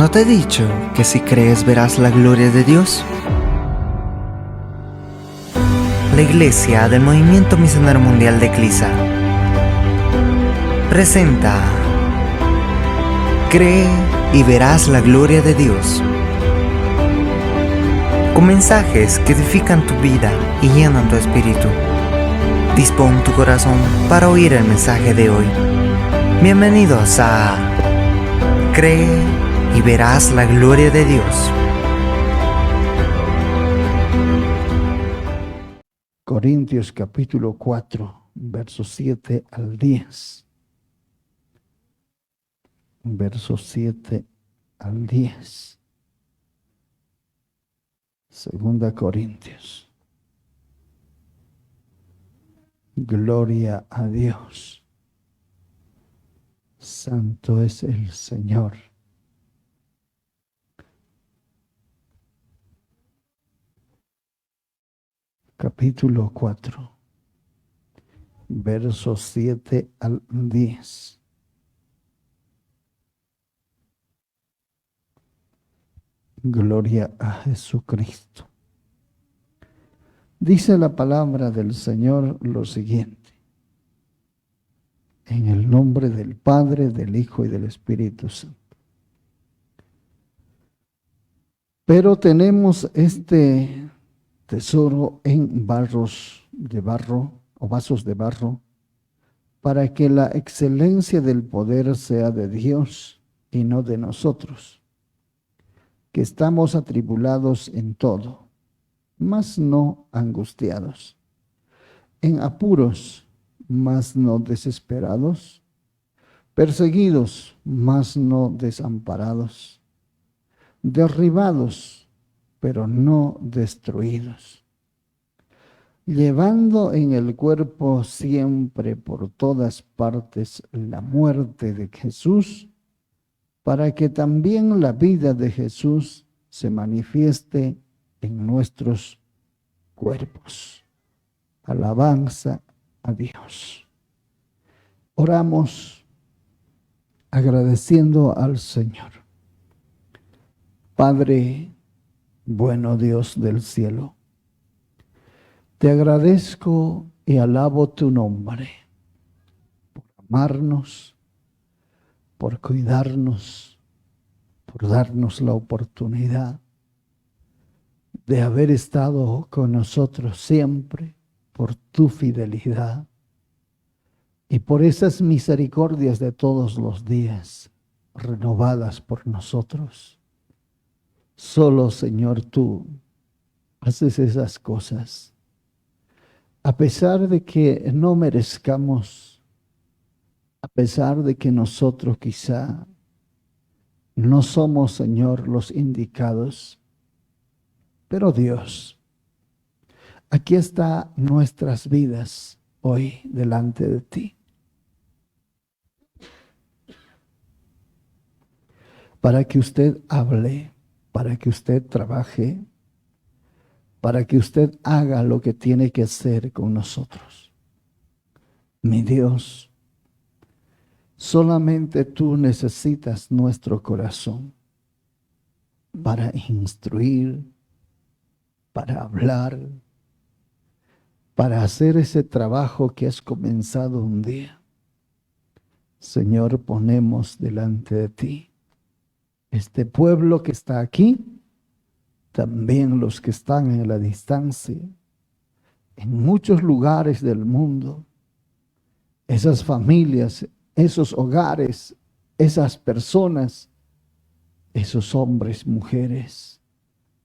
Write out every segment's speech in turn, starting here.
¿No te he dicho que si crees verás la gloria de Dios? La Iglesia del Movimiento Misionero Mundial de CLISA presenta Cree y verás la gloria de Dios, con mensajes que edifican tu vida y llenan tu espíritu. Dispón tu corazón para oír el mensaje de hoy. Bienvenidos a Cree y verás la gloria de Dios. Corintios capítulo 4, versos 7 al 10. Versos 7 al 10. Segunda Corintios. Gloria a Dios. Santo es el Señor. Capítulo 4, versos 7 al 10. Gloria a Jesucristo. Dice la palabra del Señor lo siguiente: en el nombre del Padre, del Hijo y del Espíritu Santo. Pero tenemos este tesoro en vasos de barro, para que la excelencia del poder sea de Dios y no de nosotros, que estamos atribulados en todo, mas no angustiados, en apuros, mas no desesperados, perseguidos, mas no desamparados, derribados, pero no destruidos, llevando en el cuerpo siempre por todas partes la muerte de Jesús, para que también la vida de Jesús se manifieste en nuestros cuerpos. Alabanza a Dios. Oramos agradeciendo al Señor. Padre, bueno Dios del cielo, te agradezco y alabo tu nombre por amarnos, por cuidarnos, por darnos la oportunidad de haber estado con nosotros siempre, por tu fidelidad y por esas misericordias de todos los días renovadas por nosotros. Solo, Señor, tú haces esas cosas. A pesar de que no merezcamos, a pesar de que nosotros quizá no somos, Señor, los indicados, pero Dios, aquí están nuestras vidas hoy delante de ti, para que usted hable, para que usted trabaje, para que usted haga lo que tiene que hacer con nosotros. Mi Dios, solamente tú necesitas nuestro corazón para instruir, para hablar, para hacer ese trabajo que has comenzado un día. Señor, ponemos delante de ti este pueblo que está aquí, también los que están en la distancia, en muchos lugares del mundo, esas familias, esos hogares, esas personas, esos hombres, mujeres,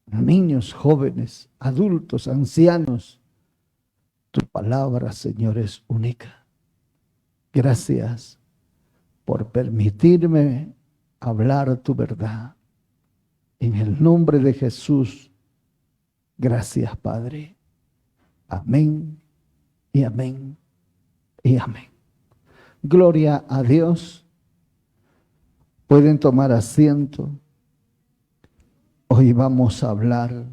niños, jóvenes, adultos, ancianos. Tu palabra, Señor, es única. Gracias por permitirme hablar tu verdad. En el nombre de Jesús, gracias, Padre. Amén y amén y amén. Gloria a Dios. Pueden tomar asiento. Hoy vamos a hablar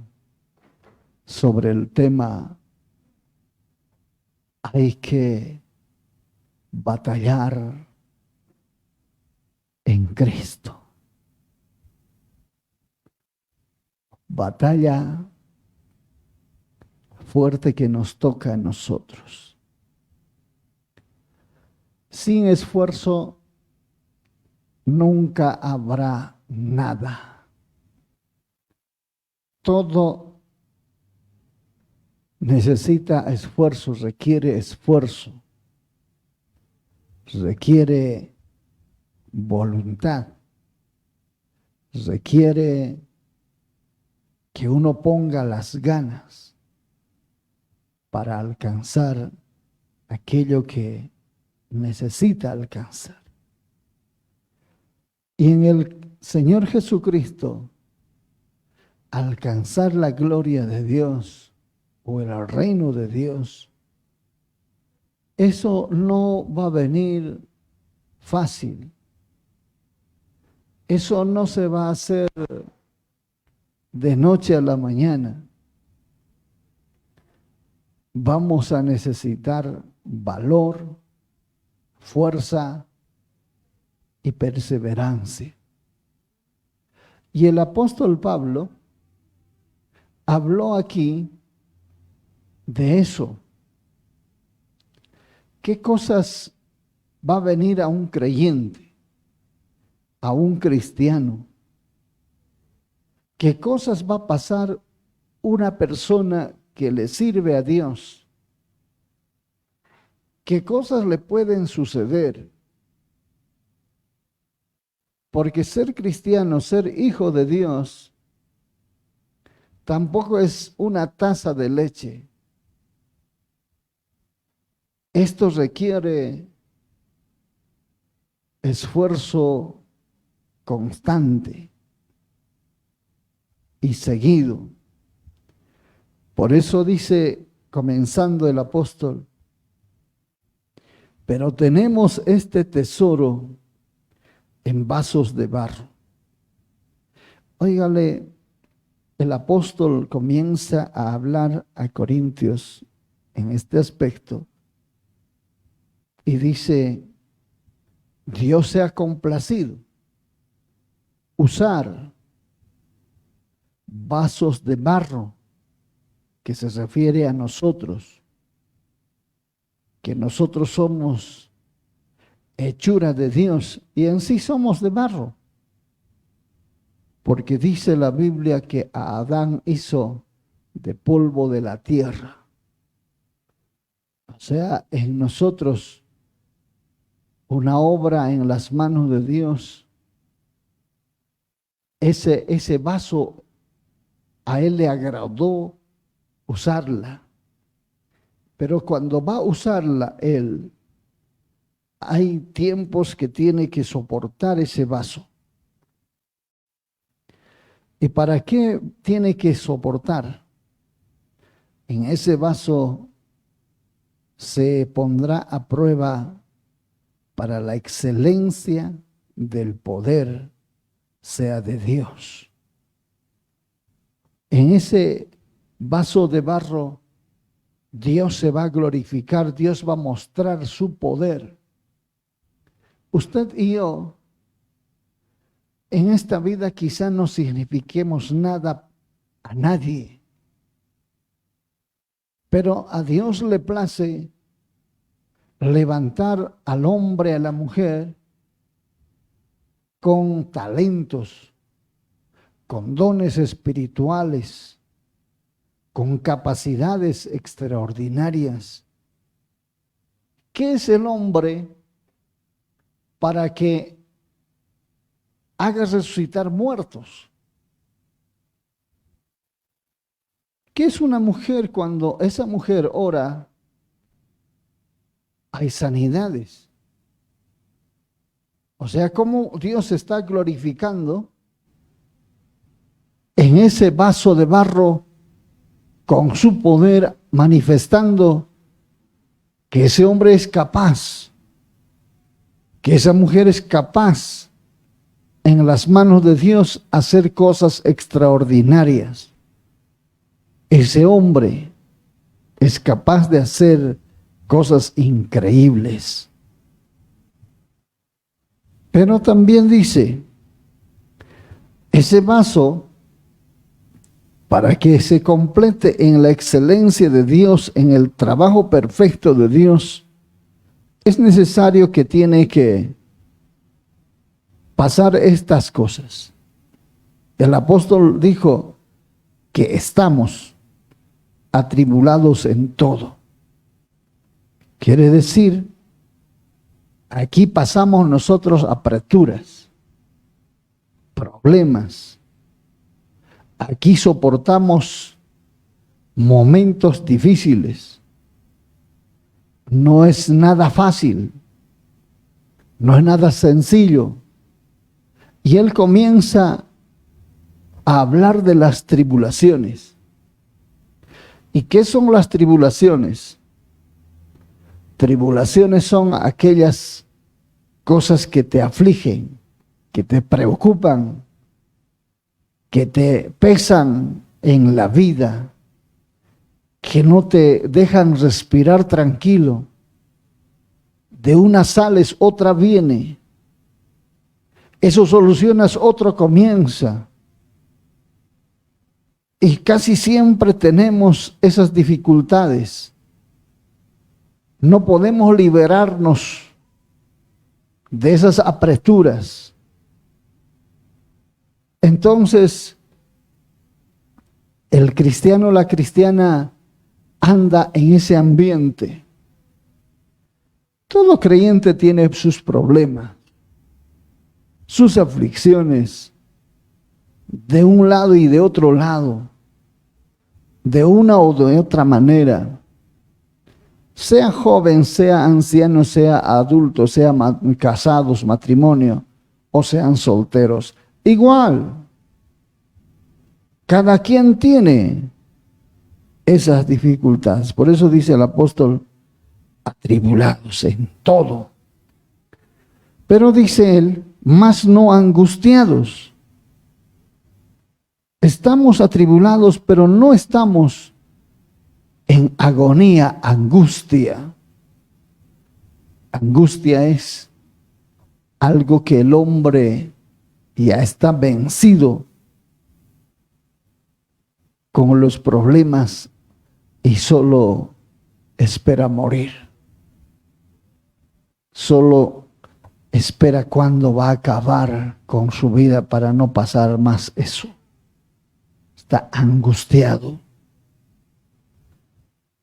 sobre el tema: hay que batallar en Cristo. batalla fuerte que nos toca a nosotros. Sin esfuerzo nunca habrá nada. Todo necesita esfuerzo, requiere esfuerzo, requiere voluntad, requiere que uno ponga las ganas para alcanzar aquello que necesita alcanzar. Y en el Señor Jesucristo, alcanzar la gloria de Dios o el reino de Dios, eso no va a venir fácil. Eso no se va a hacer de noche a la mañana. Vamos a necesitar valor, fuerza y perseverancia. Y el apóstol Pablo habló aquí de eso. ¿Qué cosas va a venir a un creyente, a un cristiano? ¿Qué cosas va a pasar una persona que le sirve a Dios? ¿Qué cosas le pueden suceder? Porque ser cristiano, ser hijo de Dios, tampoco es una taza de leche. Esto requiere esfuerzo constante y seguido. Por eso dice, comenzando el apóstol, pero tenemos este tesoro en vasos de barro. Óigale, el apóstol comienza a hablar a Corintios en este aspecto y dice, Dios se ha complacido usar vasos de barro, que se refiere a nosotros, que nosotros somos hechura de Dios y en sí somos de barro, porque dice la Biblia que a Adán hizo de polvo de la tierra. O sea, en nosotros una obra en las manos de Dios. Ese vaso a Él le agradó usarla, pero cuando va a usarla Él, hay tiempos que tiene que soportar ese vaso. ¿Y para qué tiene que soportar? En ese vaso se pondrá a prueba para la excelencia del poder sea de Dios. En ese vaso de barro, Dios se va a glorificar, Dios va a mostrar su poder. Usted y yo, en esta vida quizá no signifiquemos nada a nadie, pero a Dios le place levantar al hombre, a la mujer, con talentos, con dones espirituales, con capacidades extraordinarias. ¿Qué es el hombre para que haga resucitar muertos? ¿Qué es una mujer cuando esa mujer ora? Hay sanidades. O sea, cómo Dios se está glorificando en ese vaso de barro con su poder, manifestando que ese hombre es capaz, que esa mujer es capaz en las manos de Dios hacer cosas extraordinarias. Ese hombre es capaz de hacer cosas increíbles. Pero también dice, ese vaso para que se complete en la excelencia de Dios, en el trabajo perfecto de Dios, es necesario que tiene que pasar estas cosas. El apóstol dijo que estamos atribulados en todo. Quiere decir, aquí pasamos nosotros apreturas, problemas. Aquí soportamos momentos difíciles. No es nada fácil, no es nada sencillo. Y él comienza a hablar de las tribulaciones. ¿Y qué son las tribulaciones? Tribulaciones son aquellas cosas que te afligen, que te preocupan, que te pesan en la vida, que no te dejan respirar tranquilo. De una sales, otra viene. Eso solucionas, otro comienza. Y casi siempre tenemos esas dificultades. No podemos liberarnos de esas apreturas. Entonces, el cristiano o la cristiana anda en ese ambiente. Todo creyente tiene sus problemas, sus aflicciones, de un lado y de otro lado, de una o de otra manera. Sea joven, sea anciano, sea adulto, sea casados, matrimonio, o sean solteros. Igual, cada quien tiene esas dificultades. Por eso dice el apóstol, atribulados en todo. Pero dice él, mas no angustiados. Estamos atribulados, pero no estamos en agonía, angustia. Angustia es algo que el hombre ya está vencido con los problemas y solo espera morir. Solo espera cuándo va a acabar con su vida para no pasar más eso. Está angustiado.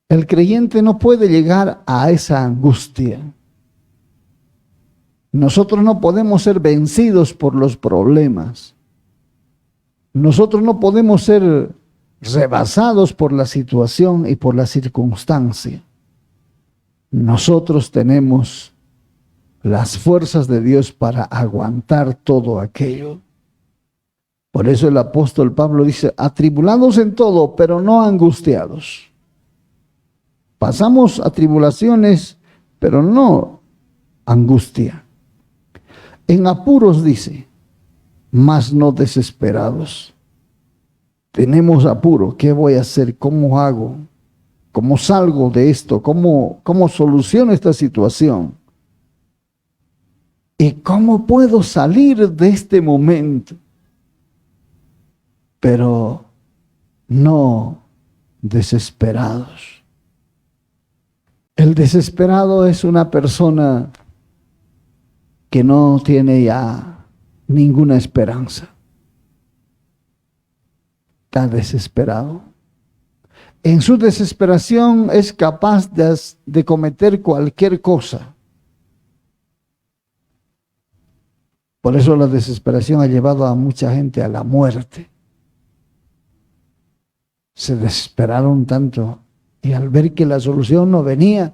El creyente no puede llegar a esa angustia. Nosotros no podemos ser vencidos por los problemas. Nosotros no podemos ser rebasados por la situación y por la circunstancia. Nosotros tenemos las fuerzas de Dios para aguantar todo aquello. Por eso el apóstol Pablo dice, atribulados en todo, pero no angustiados. Pasamos atribulaciones, pero no angustia. En apuros dice, mas no desesperados. Tenemos apuro, ¿qué voy a hacer? ¿Cómo hago? ¿Cómo salgo de esto? ¿Cómo soluciono esta situación? ¿Y cómo puedo salir de este momento? Pero no desesperados. El desesperado es una persona que no tiene ya ninguna esperanza. Está desesperado. En su desesperación es capaz de cometer cualquier cosa. Por eso la desesperación ha llevado a mucha gente a la muerte. Se desesperaron tanto y al ver que la solución no venía,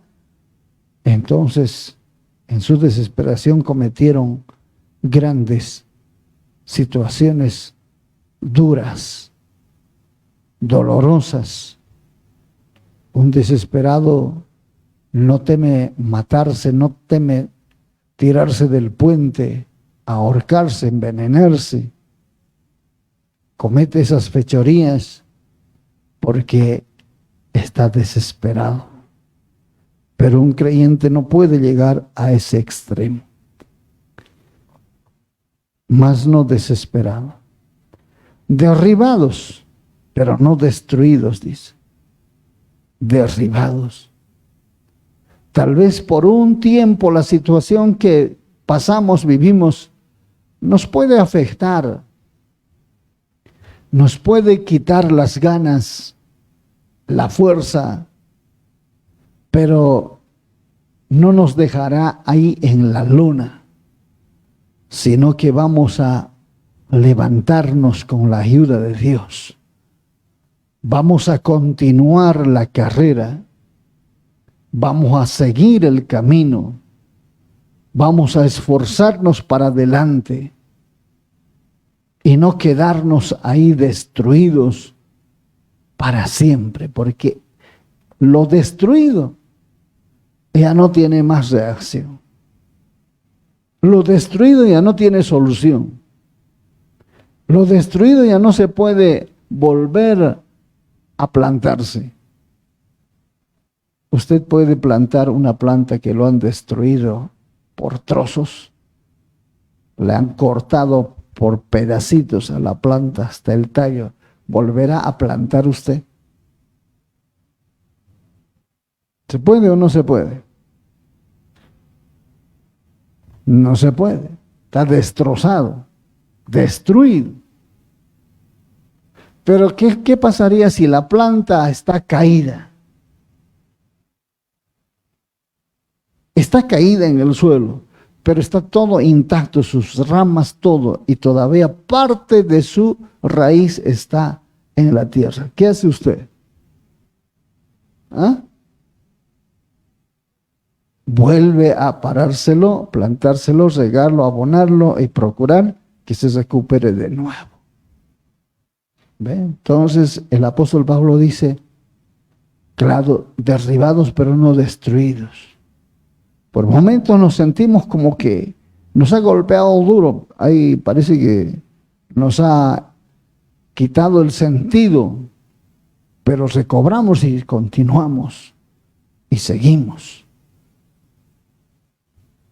entonces en su desesperación cometieron grandes situaciones duras, dolorosas. Un desesperado no teme matarse, no teme tirarse del puente, ahorcarse, envenenarse. Comete esas fechorías porque está desesperado. Pero un creyente no puede llegar a ese extremo. Mas no desesperado. Derribados. pero no destruidos, dice. Derribados. Tal vez por un tiempo la situación que pasamos, vivimos, nos puede afectar, nos puede quitar las ganas, la fuerza, pero no nos dejará ahí en la lona, sino que vamos a levantarnos con la ayuda de Dios. Vamos a continuar la carrera, vamos a seguir el camino, vamos a esforzarnos para adelante y no quedarnos ahí destruidos para siempre, porque lo destruido ya no tiene más reacción. Lo destruido ya no tiene solución. Lo destruido ya no se puede volver a plantarse. Usted puede plantar una planta que lo han destruido por trozos, le han cortado por pedacitos a la planta hasta el tallo. ¿Volverá a plantar usted? ¿Se puede o no se puede? No se puede. Está destrozado, destruido. Pero ¿qué pasaría si la planta está caída? Está caída en el suelo, pero está todo intacto, sus ramas, todo, y todavía parte de su raíz está en la tierra. ¿Qué hace usted? ¿Ah? Vuelve a parárselo, plantárselo, regarlo, abonarlo y procurar que se recupere de nuevo. ¿Ve? Entonces el apóstol Pablo dice, claro, derribados pero no destruidos. Por momentos nos sentimos como que nos ha golpeado duro. Ahí parece que nos ha quitado el sentido, pero recobramos y continuamos y seguimos.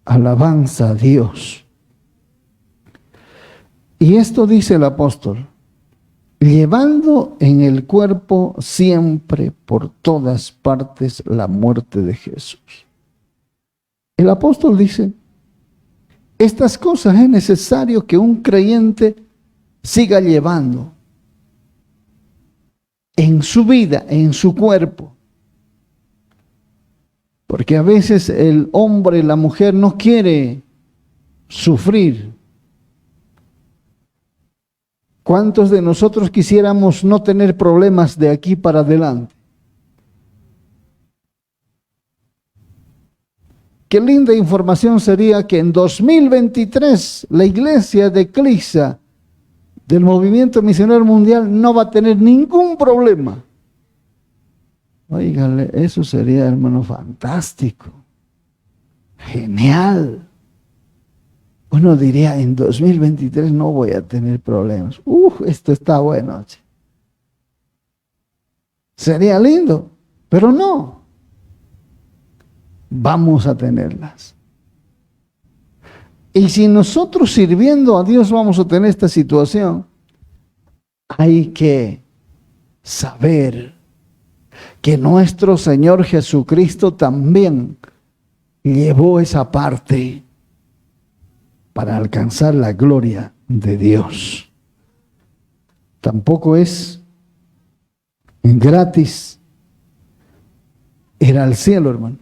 Alabanza a Dios. Y esto dice el apóstol, llevando en el cuerpo siempre por todas partes la muerte de Jesús. El apóstol dice, estas cosas es necesario que un creyente siga llevando en su vida, en su cuerpo. Porque a veces el hombre, la mujer no quiere sufrir. ¿Cuántos de nosotros quisiéramos no tener problemas de aquí para adelante? Qué linda información sería que en 2023 la iglesia de CLISA del Movimiento Misionero Mundial no va a tener ningún problema. Óigale, eso sería, hermano, fantástico. Genial. Uno diría, en 2023 no voy a tener problemas. Esto está bueno. Sería lindo, pero no. Vamos a tenerlas. Y si nosotros sirviendo a Dios vamos a tener esta situación, hay que saber que nuestro Señor Jesucristo también llevó esa parte para alcanzar la gloria de Dios. Tampoco es gratis ir al cielo, hermano.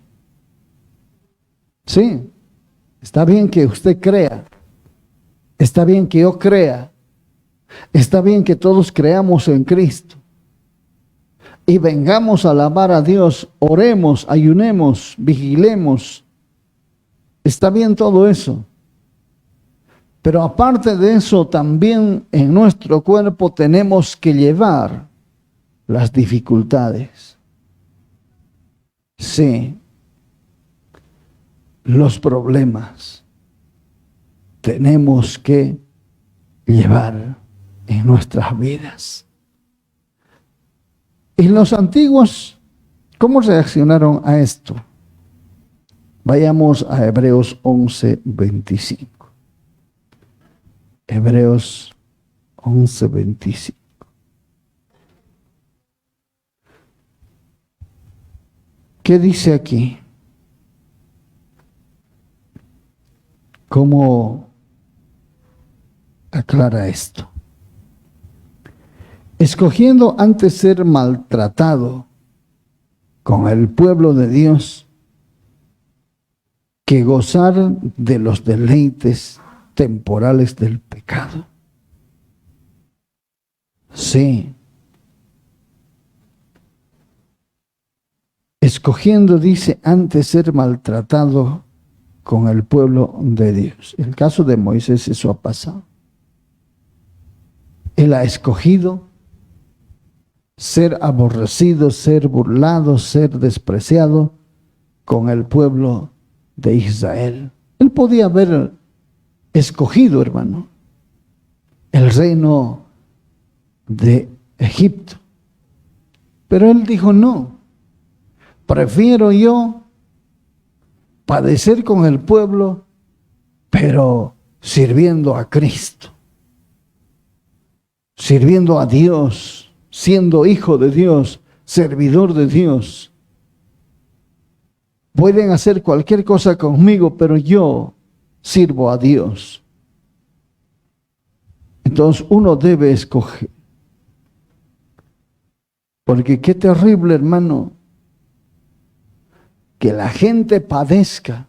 Sí, está bien que usted crea, está bien que yo crea, está bien que todos creamos en Cristo y vengamos a alabar a Dios, oremos, ayunemos, vigilemos. Está bien todo eso. Pero aparte de eso, también en nuestro cuerpo tenemos que llevar las dificultades. Sí, los problemas tenemos que llevar en nuestras vidas. ¿Y los antiguos cómo reaccionaron a esto? Vayamos a Hebreos 11:25. Hebreos 11:25. ¿Qué dice aquí? ¿Cómo aclara esto? Escogiendo antes ser maltratado con el pueblo de Dios que gozar de los deleites temporales del pecado. Sí. Escogiendo, dice, antes ser maltratado con el pueblo de Dios. En el caso de Moisés eso ha pasado. Él ha escogido ser aborrecido, ser burlado, ser despreciado con el pueblo de Israel. Él podía haber escogido, hermano, el reino de Egipto. Pero él dijo, no, prefiero yo padecer con el pueblo, pero sirviendo a Cristo, sirviendo a Dios, siendo hijo de Dios, servidor de Dios. Pueden hacer cualquier cosa conmigo, pero yo sirvo a Dios. Entonces uno debe escoger. Porque qué terrible, hermano, que la gente padezca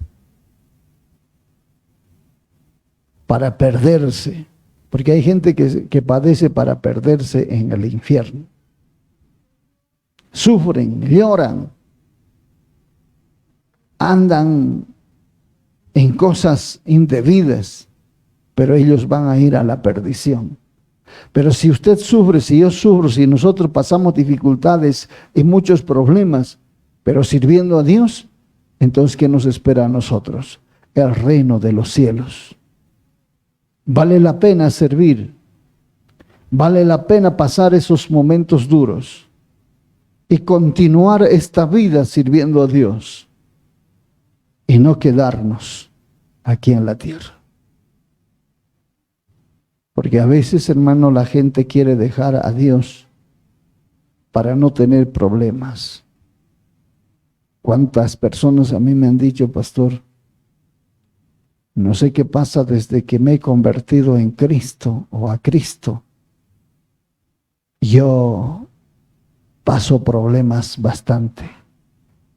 para perderse. Porque hay gente que padece para perderse en el infierno. Sufren, lloran, andan en cosas indebidas, pero ellos van a ir a la perdición. Pero si usted sufre, si yo sufro, si nosotros pasamos dificultades y muchos problemas, pero sirviendo a Dios, entonces ¿qué nos espera a nosotros? El reino de los cielos. Vale la pena servir, vale la pena pasar esos momentos duros y continuar esta vida sirviendo a Dios y no quedarnos aquí en la tierra. Porque a veces, hermano, la gente quiere dejar a Dios para no tener problemas. ¿Cuántas personas a mí me han dicho, pastor, no sé qué pasa desde que me he convertido en Cristo o a Cristo? Yo paso problemas bastante.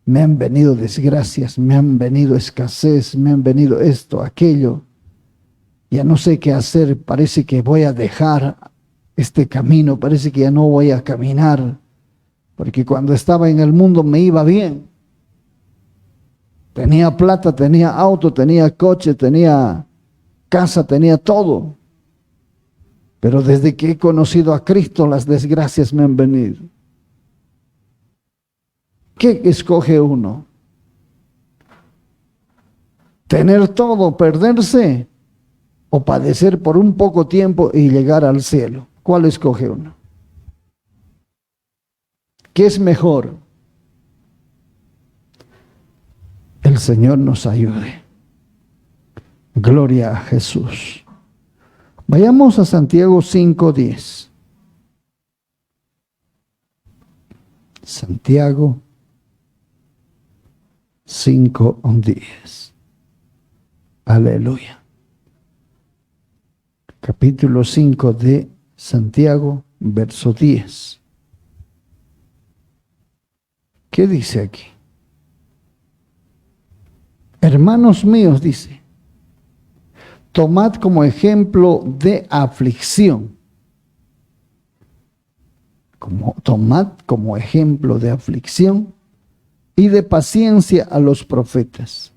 Me han venido desgracias, me han venido escasez, me han venido esto, aquello. Ya no sé qué hacer, parece que voy a dejar este camino, parece que ya no voy a caminar, porque cuando estaba en el mundo me iba bien. Tenía plata, tenía auto, tenía coche, tenía casa, tenía todo. Pero desde que he conocido a Cristo, las desgracias me han venido. ¿Qué escoge uno? ¿Tener todo, perderse? ¿O padecer por un poco tiempo y llegar al cielo? ¿Cuál escoge uno? ¿Qué es mejor? El Señor nos ayude. Gloria a Jesús. Vayamos a Santiago 5:10. Santiago 5:10. Aleluya. Capítulo 5 de Santiago, verso 10. ¿Qué dice aquí? Hermanos míos, dice, tomad como ejemplo de aflicción. Tomad como ejemplo de aflicción y de paciencia a los profetas,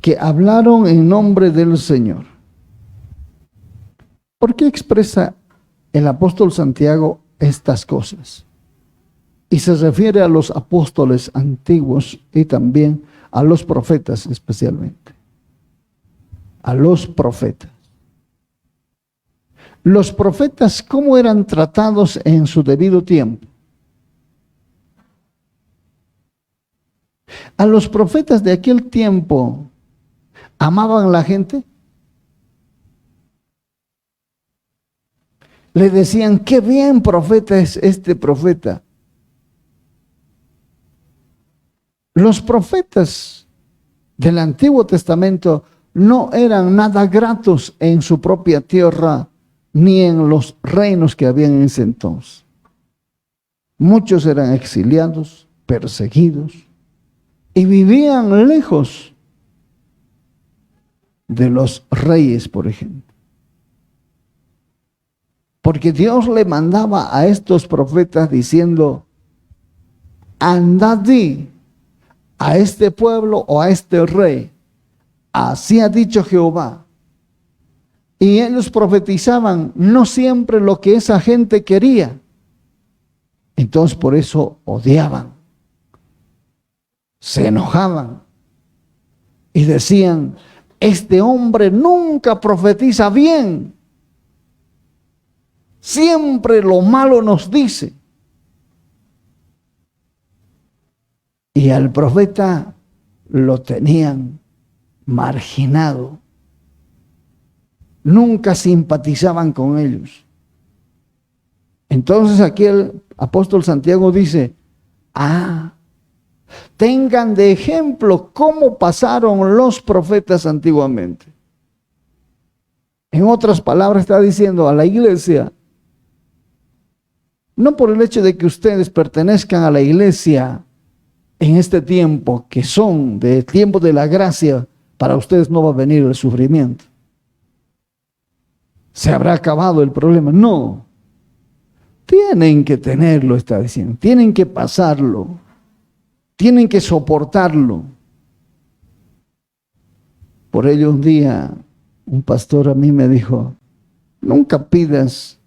que hablaron en nombre del Señor. ¿Por qué expresa el apóstol Santiago estas cosas? Y se refiere a los apóstoles antiguos y también a los profetas especialmente. A los profetas. Los profetas, ¿cómo eran tratados en su debido tiempo? A los profetas de aquel tiempo, ¿amaban a la gente? Le decían, qué bien profeta es este profeta. Los profetas del Antiguo Testamento no eran nada gratos en su propia tierra ni en los reinos que habían en ese entonces. Muchos eran exiliados, perseguidos y vivían lejos de los reyes, por ejemplo. Porque Dios le mandaba a estos profetas diciendo: andad di a este pueblo o a este rey, así ha dicho Jehová. Y ellos profetizaban no siempre lo que esa gente quería. Entonces por eso odiaban, se enojaban y decían: este hombre nunca profetiza bien, siempre lo malo nos dice. Y al profeta lo tenían marginado, nunca simpatizaban con ellos. Entonces aquí el apóstol Santiago dice: tengan de ejemplo cómo pasaron los profetas antiguamente. En otras palabras, está diciendo a la iglesia, no por el hecho de que ustedes pertenezcan a la iglesia en este tiempo, que son del tiempo de la gracia, para ustedes no va a venir el sufrimiento. Se habrá acabado el problema. No. Tienen que tenerlo, está diciendo. Tienen que pasarlo. Tienen que soportarlo. Por ello un día un pastor a mí me dijo: nunca pidas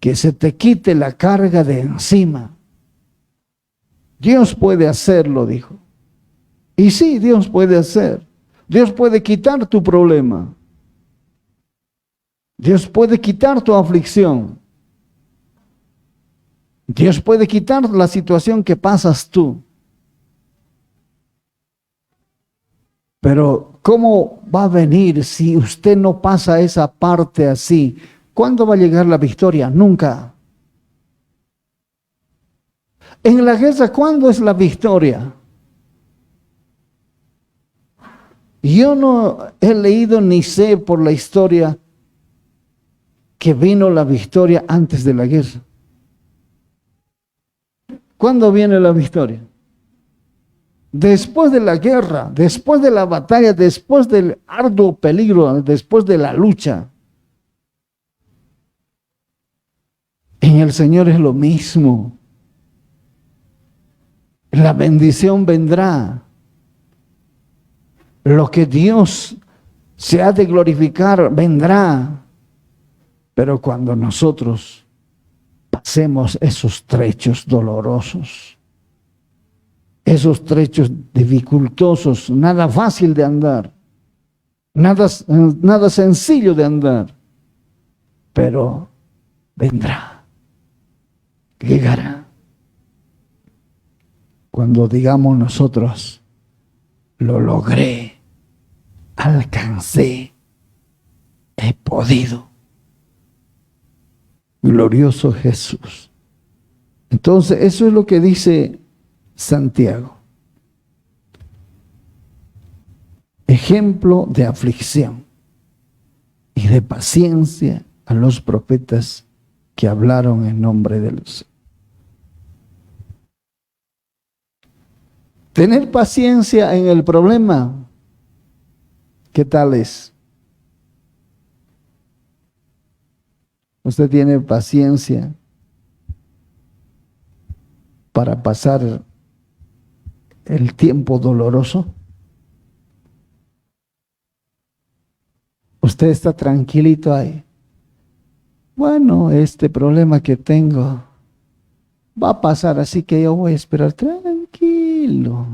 que se te quite la carga de encima. Dios puede hacerlo, dijo. Y sí, Dios puede hacer. Dios puede quitar tu problema. Dios puede quitar tu aflicción. Dios puede quitar la situación que pasas tú. Pero ¿cómo va a venir si usted no pasa esa parte así? ¿Cuándo va a llegar la victoria? Nunca. En la guerra, ¿cuándo es la victoria? Yo no he leído ni sé por la historia que vino la victoria antes de la guerra. ¿Cuándo viene la victoria? Después de la guerra, después de la batalla, después del arduo peligro, después de la lucha. En el Señor es lo mismo. La bendición vendrá. Lo que Dios se ha de glorificar vendrá. Pero cuando nosotros pasemos esos trechos dolorosos, esos trechos dificultosos, nada fácil de andar, nada sencillo de andar, pero vendrá, llegará. Cuando digamos nosotros: lo logré, alcancé, he podido. Glorioso Jesús. Entonces, eso es lo que dice Santiago. Ejemplo de aflicción y de paciencia a los profetas que hablaron en nombre de los. Tener paciencia en el problema, ¿qué tal es? ¿Usted tiene paciencia para pasar el tiempo doloroso? ¿Usted está tranquilito ahí? Bueno, este problema que tengo va a pasar, así que yo voy a esperar tranquilo.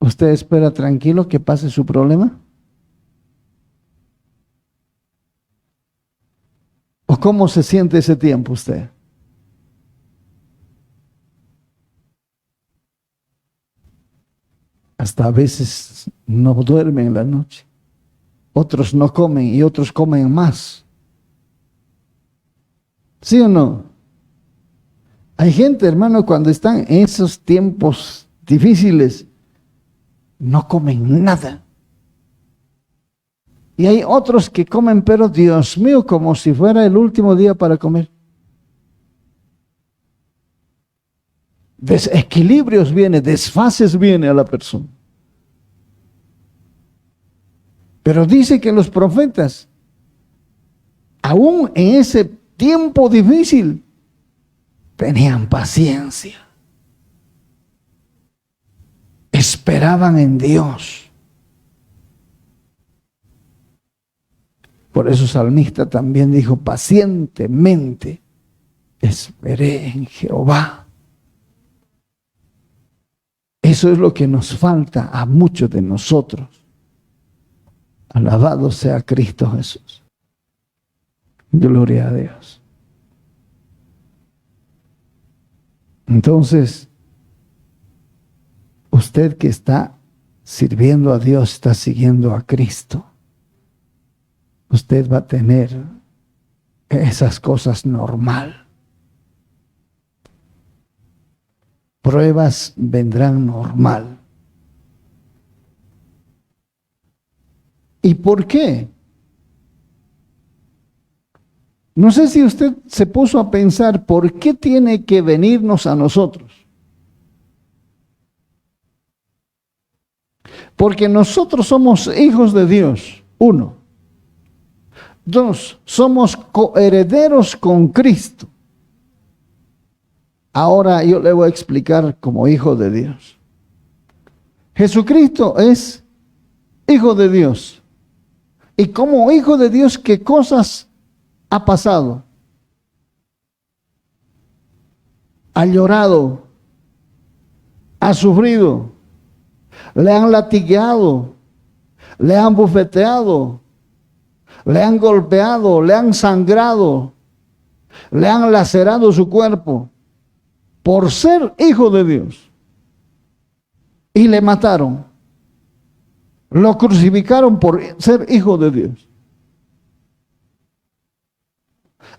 ¿Usted espera tranquilo que pase su problema? ¿O cómo se siente ese tiempo usted? Hasta a veces no duermen en la noche. Otros no comen y otros comen más. ¿Sí o no? Hay gente, hermano, cuando están en esos tiempos difíciles, no comen nada. Y hay otros que comen, pero Dios mío, como si fuera el último día para comer. Desequilibrios viene, desfases viene a la persona. Pero dice que los profetas, aún en ese tiempo difícil, tenían paciencia. Esperaban en Dios. Por eso el salmista también dijo, pacientemente esperé en Jehová. Eso es lo que nos falta a muchos de nosotros. Alabado sea Cristo Jesús. Gloria a Dios. Entonces, usted que está sirviendo a Dios, está siguiendo a Cristo, usted va a tener esas cosas normal. Pruebas vendrán normal. ¿Y por qué? No sé si usted se puso a pensar por qué tiene que venirnos a nosotros. Porque nosotros somos hijos de Dios, 1. 2, somos coherederos con Cristo. Ahora yo le voy a explicar como hijo de Dios. Jesucristo es hijo de Dios. Y como hijo de Dios, ¿qué cosas ha pasado? Ha llorado, ha sufrido, le han latigado, le han bofeteado, le han golpeado, le han sangrado, le han lacerado su cuerpo por ser hijo de Dios. Y le mataron. Lo crucificaron por ser hijo de Dios.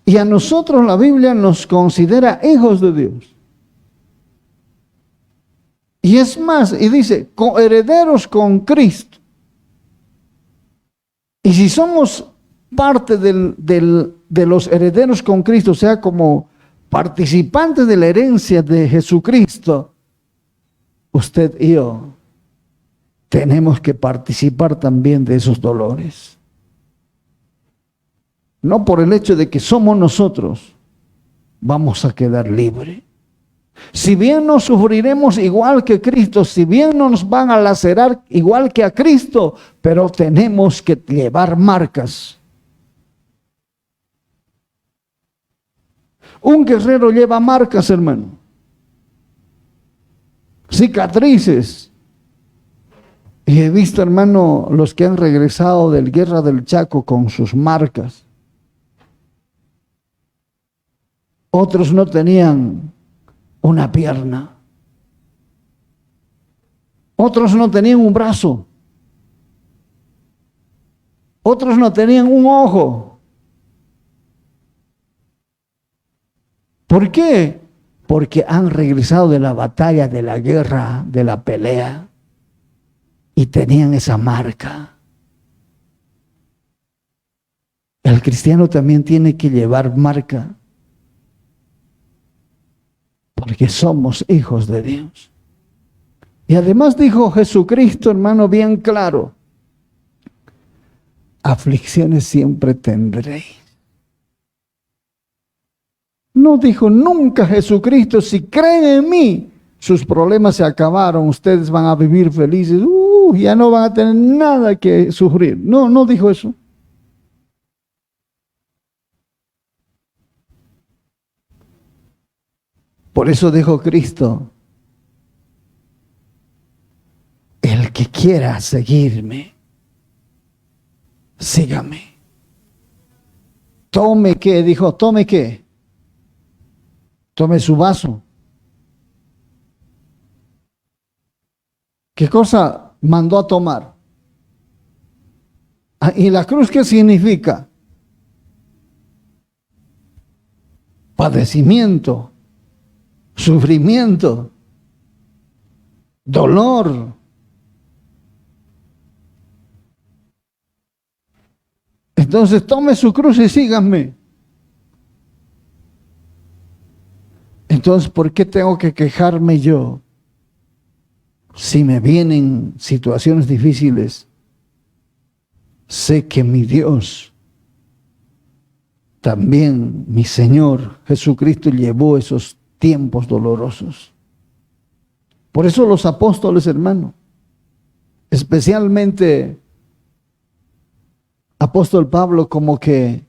Y a nosotros la Biblia nos considera hijos de Dios. Y es más, y dice, coherederos con Cristo. Y si somos parte de los herederos con Cristo, o sea, como participantes de la herencia de Jesucristo, usted y yo tenemos que participar también de esos dolores. No por el hecho de que somos nosotros, vamos a quedar libres. Si bien nos sufriremos igual que Cristo, si bien nos van a lacerar igual que a Cristo, pero tenemos que llevar marcas. Un guerrero lleva marcas, hermano. Cicatrices. Y he visto, hermano, los que han regresado de la guerra del Chaco con sus marcas. Otros no tenían una pierna. Otros no tenían un brazo. Otros no tenían un ojo. ¿Por qué? Porque han regresado de la batalla, de la guerra, de la pelea. Y tenían esa marca. El cristiano también tiene que llevar marca. Porque somos hijos de Dios. Y además dijo Jesucristo, hermano, bien claro: aflicciones siempre tendréis. No dijo nunca Jesucristo, si creen en mí, sus problemas se acabaron, ustedes van a vivir felices, ya no van a tener nada que sufrir. No, no dijo eso. Por eso dijo Cristo: el que quiera seguirme, sígame. Tome qué, dijo, tome qué. Tome su vaso. ¿Qué cosa mandó a tomar? ¿Y la cruz qué significa? Padecimiento. sufrimiento, dolor. Entonces tome su cruz y síganme. Entonces, ¿por qué tengo que quejarme yo? Si me vienen situaciones difíciles, sé que mi Dios, también mi Señor Jesucristo, llevó esos tiempos dolorosos. Por eso los apóstoles, hermano, especialmente apóstol Pablo, como que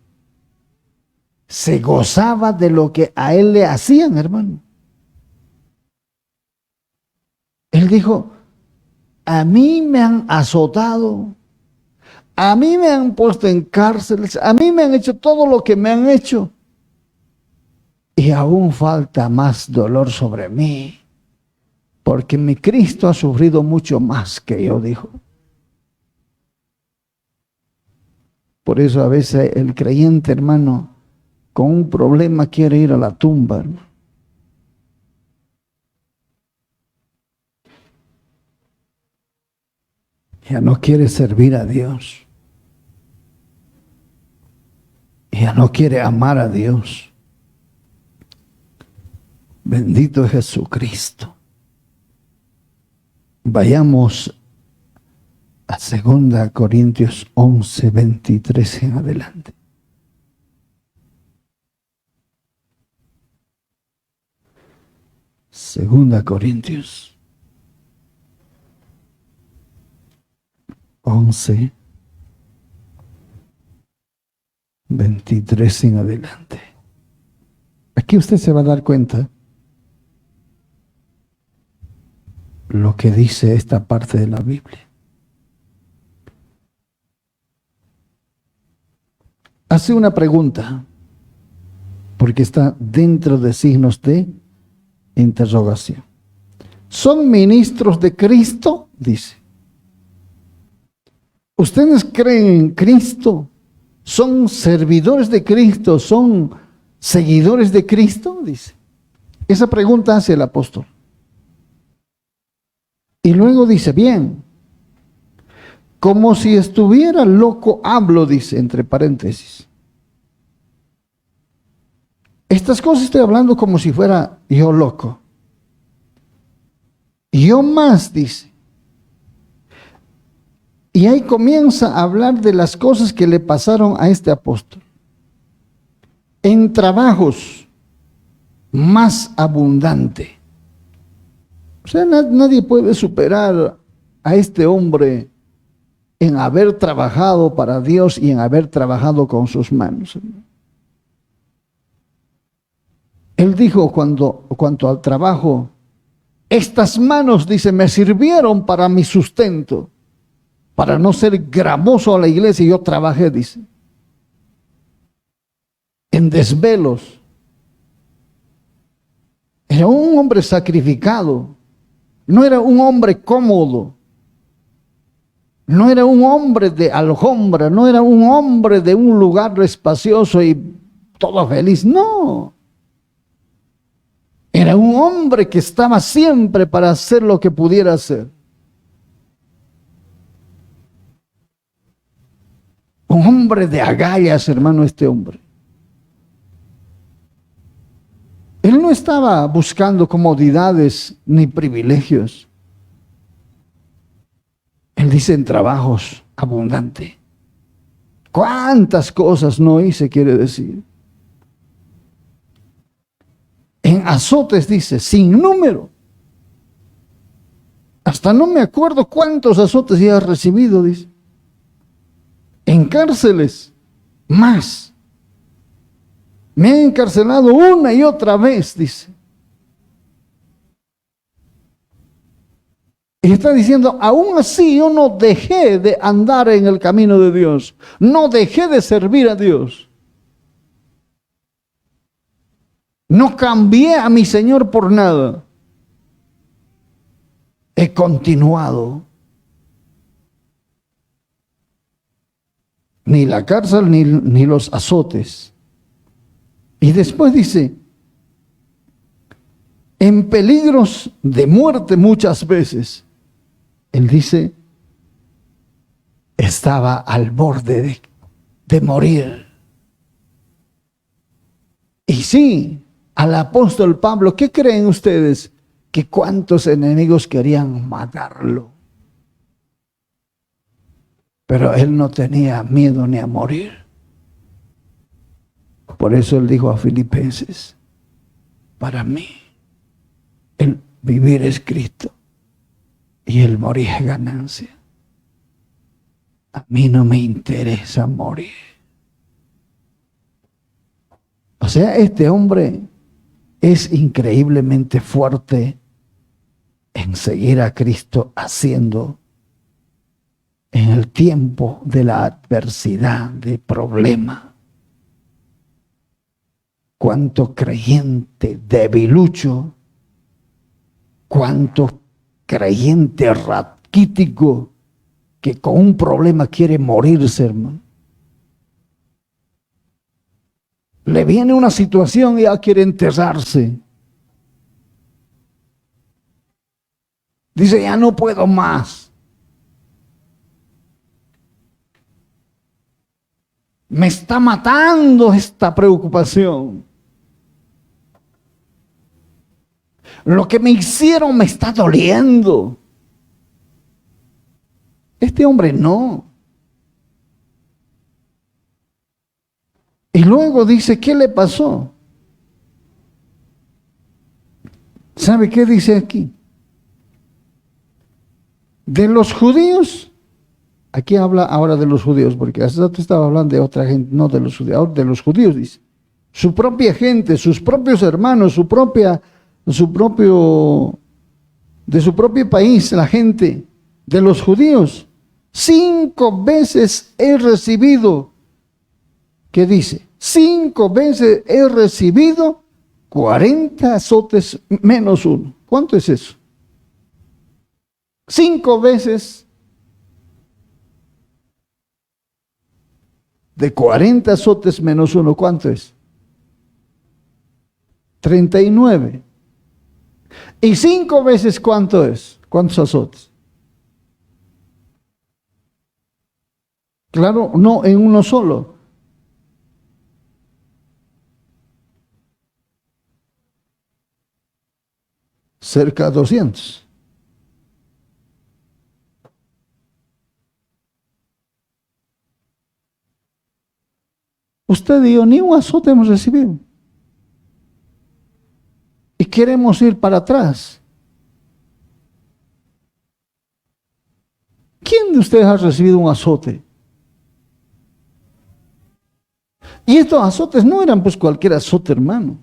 se gozaba de lo que a él le hacían, hermano. Él dijo, a mí me han azotado, a mí me han puesto en cárceles, a mí me han hecho todo lo que me han hecho, y aún falta más dolor sobre mí, porque mi Cristo ha sufrido mucho más que yo, dijo. Por eso a veces el creyente, hermano, con un problema quiere ir a la tumba, hermano. Ya no quiere servir a Dios. Ya no quiere amar a Dios. Bendito es Jesucristo. Vayamos a 2 Corintios 11, 23 en adelante. Segunda Corintios 11, 23 en adelante. Aquí usted se va a dar cuenta lo que dice esta parte de la Biblia. Hace una pregunta, porque está dentro de signos de interrogación. ¿Son ministros de Cristo? Dice. ¿Ustedes creen en Cristo? ¿Son servidores de Cristo? ¿Son seguidores de Cristo? Dice. Esa pregunta hace el apóstol. Y luego dice, bien, como si estuviera loco hablo, dice, entre paréntesis. Estas cosas estoy hablando como si fuera yo loco. Yo más, dice. Y ahí comienza a hablar de las cosas que le pasaron a este apóstol. En trabajos más abundante. O sea, nadie puede superar a este hombre en haber trabajado para Dios y en haber trabajado con sus manos. Él dijo cuanto al trabajo, estas manos, dice, me sirvieron para mi sustento, para no ser gravoso a la iglesia. Yo trabajé, dice, en desvelos. Era un hombre sacrificado, no era un hombre cómodo, no era un hombre de alfombra, no era un hombre de un lugar espacioso y todo feliz, no. Era un hombre que estaba siempre para hacer lo que pudiera hacer. Un hombre de agallas, hermano, este hombre. Él no estaba buscando comodidades ni privilegios. Él dice en trabajos abundante. ¿Cuántas cosas no hice, quiere decir? En azotes, dice, sin número. Hasta no me acuerdo cuántos azotes ya he recibido, dice. En cárceles, más. Me han encarcelado una y otra vez, dice. Y está diciendo, aún así yo no dejé de andar en el camino de Dios. No dejé de servir a Dios. No cambié a mi Señor por nada. He continuado. Ni la cárcel ni los azotes. Y después dice, en peligros de muerte muchas veces. Él dice, estaba al borde de morir. Y sí, al apóstol Pablo, ¿qué creen ustedes? Que cuántos enemigos querían matarlo. Pero él no tenía miedo ni a morir. Por eso él dijo a Filipenses, para mí, el vivir es Cristo y el morir es ganancia. A mí no me interesa morir. O sea, este hombre es increíblemente fuerte en seguir a Cristo haciendo en el tiempo de la adversidad, de problema. Cuánto creyente debilucho, cuánto creyente raquítico que con un problema quiere morirse, hermano. Le viene una situación y ya quiere enterrarse. Dice, ya no puedo más. Me está matando esta preocupación. Lo que me hicieron me está doliendo. Este hombre no. Y luego dice, ¿qué le pasó? ¿Sabe qué dice aquí? De los judíos, aquí habla ahora de los judíos, porque hace rato estaba hablando de otra gente, no de los judíos, ahora de los judíos dice. Su propia gente, sus propios hermanos, de su propio país, la gente de los judíos. 5 veces he recibido, ¿qué dice? 5 veces he recibido 40 azotes menos 1. ¿Cuánto es eso? 5 veces de 40 azotes menos 1, ¿cuánto es? 39. ¿Y 5 veces cuánto es? ¿Cuántos azotes? Claro, no en uno solo. Cerca de 200. Usted y yo ni un azote hemos recibido. Y queremos ir para atrás. ¿Quién de ustedes ha recibido un azote? Y estos azotes no eran pues cualquier azote, hermano.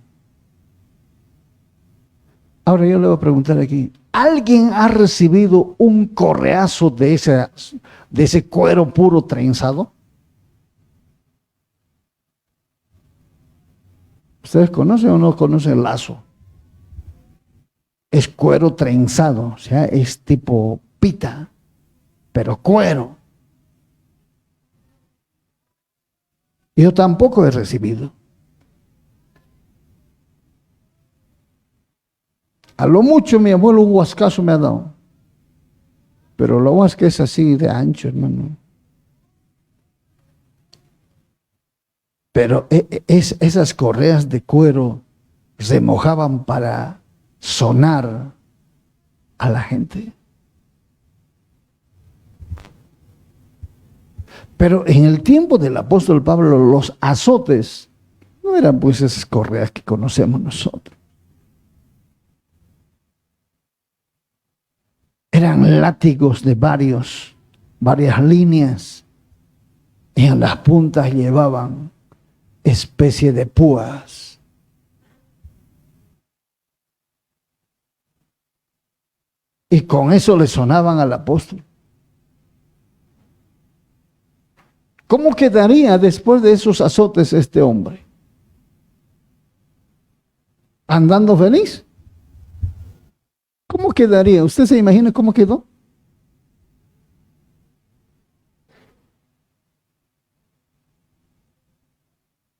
Ahora yo le voy a preguntar aquí, ¿alguien ha recibido un correazo de ese cuero puro trenzado? ¿Ustedes conocen o no conocen el lazo? Es cuero trenzado, o sea, es tipo pita, pero cuero. Yo tampoco he recibido. A lo mucho mi abuelo un huascazo me ha dado. Pero lo huasca es así de ancho, hermano. Pero esas correas de cuero se mojaban para sonar a la gente. Pero en el tiempo del apóstol Pablo, los azotes no eran pues esas correas que conocemos nosotros. Eran látigos de varias líneas y en las puntas llevaban especie de púas. Y con eso le sonaban al apóstol. ¿Cómo quedaría después de esos azotes este hombre? ¿Andando feliz? ¿Cómo quedaría? ¿Usted se imagina cómo quedó?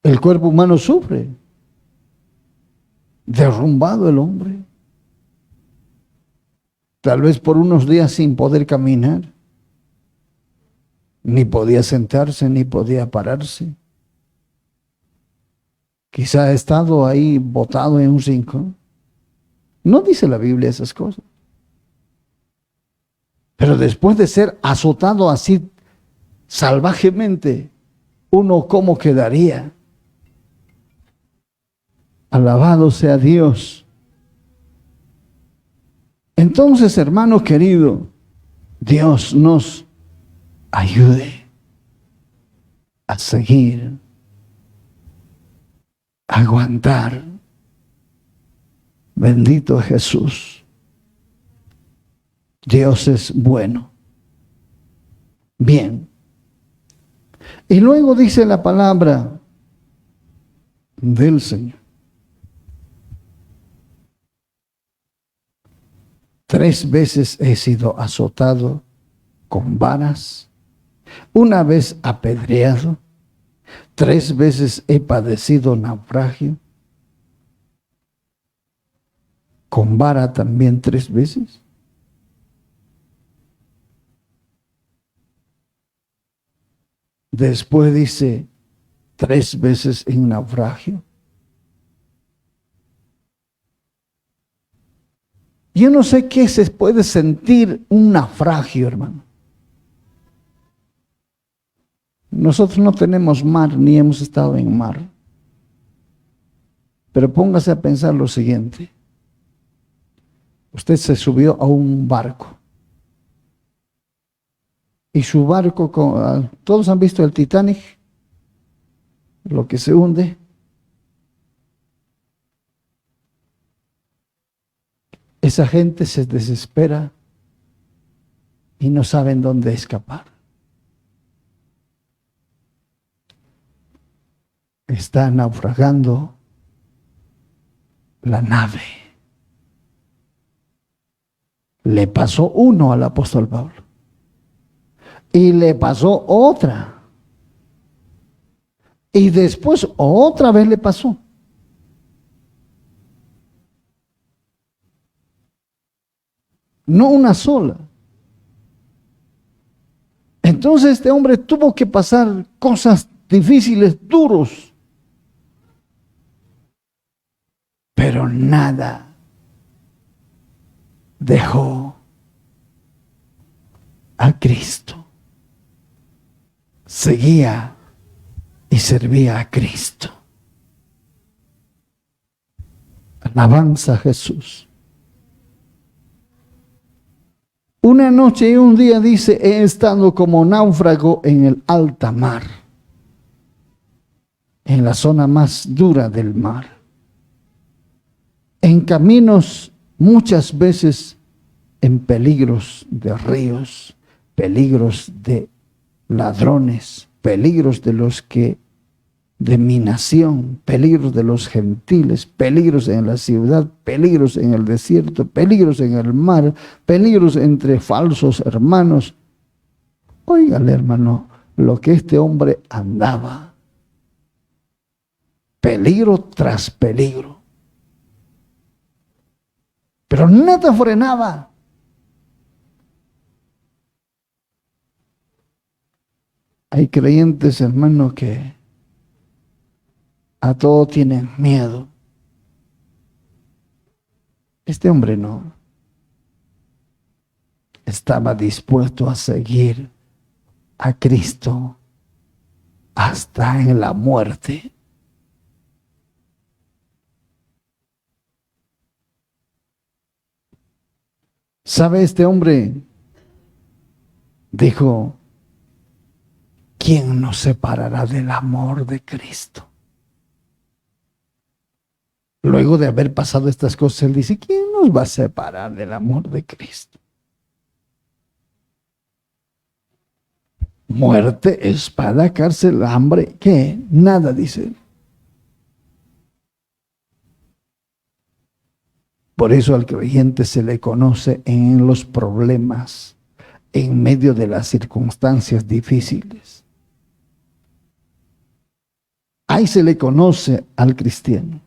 El cuerpo humano sufre. Derrumbado el hombre. tal vez por unos días sin poder caminar, ni podía sentarse, ni podía pararse. Quizá ha estado ahí botado en un rincón. No dice la Biblia esas cosas. Pero después de ser azotado así salvajemente, uno ¿cómo quedaría? Alabado sea Dios. Entonces, hermano querido, Dios nos ayude a seguir, a aguantar. Bendito Jesús. Dios es bueno. Bien. Y luego dice la palabra del Señor. 3 veces he sido azotado con varas, 1 vez apedreado, 3 veces he padecido naufragio, con vara también 3 veces. Después dice 3 veces en naufragio. Yo no sé qué se puede sentir un naufragio, hermano. Nosotros no tenemos mar ni hemos estado en mar. Pero póngase a pensar lo siguiente. Usted se subió a un barco. Y su barco, todos han visto el Titanic, lo que se hunde. Esa gente se desespera y no saben dónde escapar. Está naufragando la nave. Le pasó uno al apóstol Pablo. Y le pasó otra. Y después otra vez le pasó. No una sola. Entonces este hombre tuvo que pasar cosas difíciles, duros. Pero nada dejó a Cristo. Seguía y servía a Cristo. Alabanza a Jesús. Una noche y un día dice, he estado como náufrago en el alta mar, en la zona más dura del mar. En caminos muchas veces en peligros de ríos, peligros de ladrones, peligros de los que de mi nación, peligros de los gentiles, peligros en la ciudad, peligros en el desierto, peligros en el mar, peligros entre falsos hermanos. Óigale, hermano, lo que este hombre andaba. Peligro tras peligro. Pero nada frenaba. Hay creyentes, hermano, que a todo tienen miedo. Este hombre no. Estaba dispuesto a seguir a Cristo hasta en la muerte. ¿Sabe? Este hombre dijo, ¿quién nos separará del amor de Cristo? Luego de haber pasado estas cosas, él dice, ¿quién nos va a separar del amor de Cristo? Muerte, espada, cárcel, hambre, ¿qué? Nada, dice él. Por eso al creyente se le conoce en los problemas, en medio de las circunstancias difíciles. Ahí se le conoce al cristiano.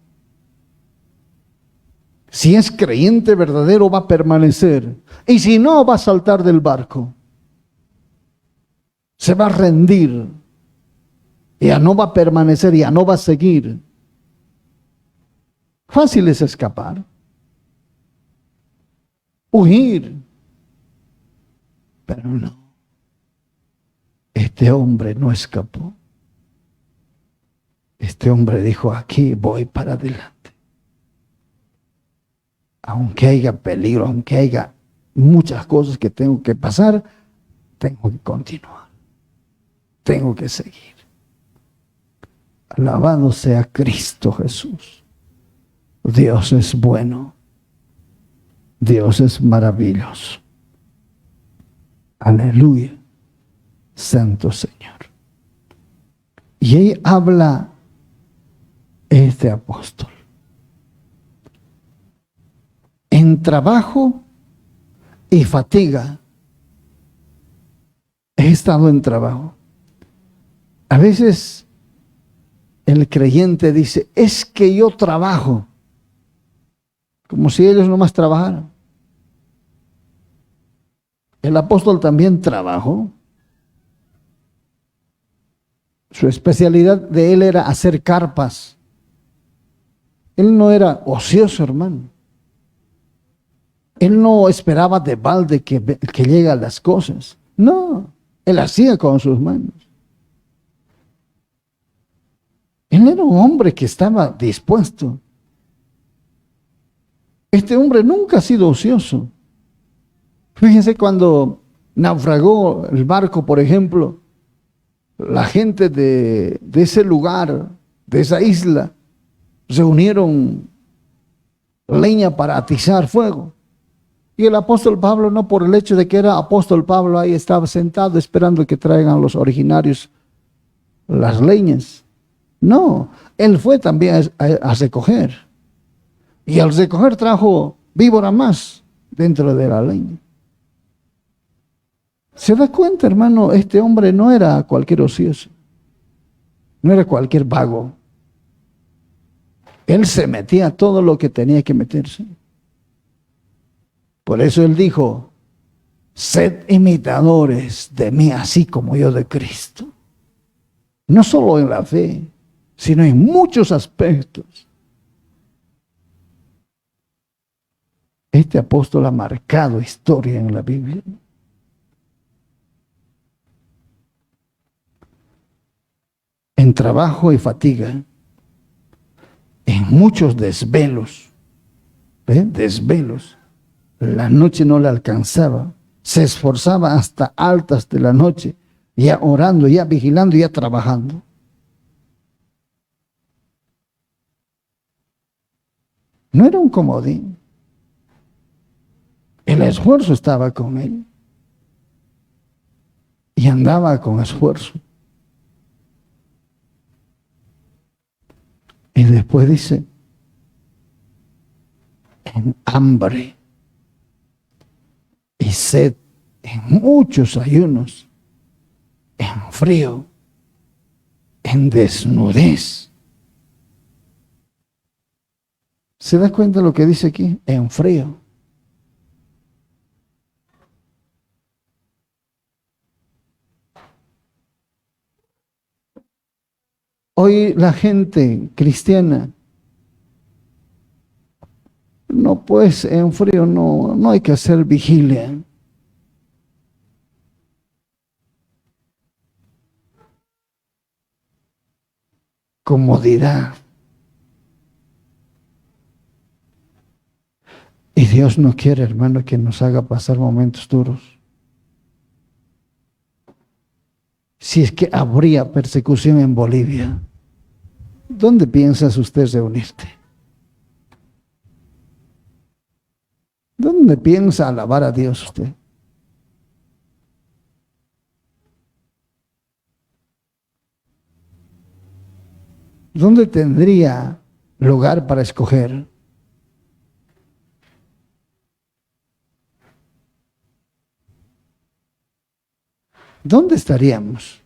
Si es creyente verdadero, va a permanecer. Y si no, va a saltar del barco. Se va a rendir. Ya no va a permanecer, ya no va a seguir. Fácil es escapar. Huir. Pero no. Este hombre no escapó. Este hombre dijo, aquí voy para adelante. Aunque haya peligro, aunque haya muchas cosas que tengo que pasar, tengo que continuar. Tengo que seguir. Alabado sea Cristo Jesús. Dios es bueno. Dios es maravilloso. Aleluya. Santo Señor. Y ahí habla este apóstol. En trabajo y fatiga. He estado en trabajo. A veces el creyente dice, es que yo trabajo. Como si ellos nomás trabajaran. El apóstol también trabajó. Su especialidad de él era hacer carpas. Él no era ocioso, hermano. Él no esperaba de balde que lleguen las cosas. No, él hacía con sus manos. Él era un hombre que estaba dispuesto. Este hombre nunca ha sido ocioso. Fíjense cuando naufragó el barco, por ejemplo, la gente de ese lugar, de esa isla, reunieron leña para atizar fuego. Y el apóstol Pablo, no por el hecho de que era apóstol Pablo, ahí estaba sentado esperando que traigan los originarios las leñas. No, él fue también a recoger. Y al recoger trajo víbora más dentro de la leña. ¿Se da cuenta, hermano? Este hombre no era cualquier ocioso. No era cualquier vago. Él se metía a todo lo que tenía que meterse. Por eso él dijo, sed imitadores de mí, así como yo de Cristo. No solo en la fe, sino en muchos aspectos. Este apóstol ha marcado historia en la Biblia. En trabajo y fatiga, en muchos desvelos, desvelos. La noche no le alcanzaba, se esforzaba hasta altas de la noche, ya orando, ya vigilando, ya trabajando. No era un comodín. El esfuerzo estaba con él. Y andaba con esfuerzo. Y después dice, en hambre y sed, en muchos ayunos, en frío, en desnudez. ¿Se da cuenta de lo que dice aquí? En frío. Hoy la gente cristiana, no, pues en frío no hay que hacer vigilia. Comodidad. Y Dios no quiere, hermano, que nos haga pasar momentos duros. Si es que habría persecución en Bolivia, ¿dónde piensas usted reunirte? ¿Dónde piensa alabar a Dios usted? ¿Dónde tendría lugar para escoger? ¿Dónde estaríamos?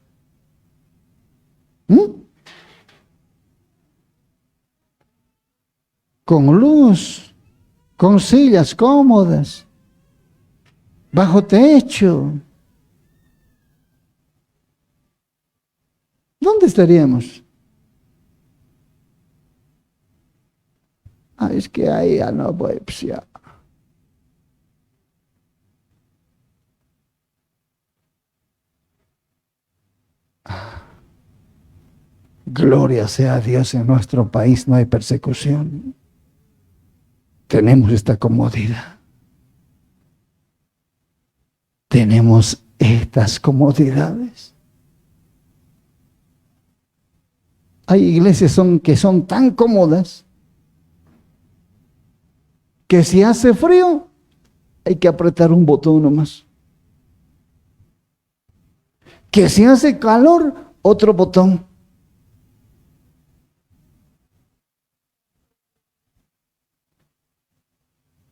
Con luz con sillas cómodas, bajo techo, ¿dónde estaríamos? Es que ahí ya no voy, pues ya. Gloria sea a Dios, en nuestro país no hay persecución. Tenemos esta comodidad. Tenemos estas comodidades. Hay iglesias que son tan cómodas que si hace frío hay que apretar un botón nomás. Que si hace calor, otro botón.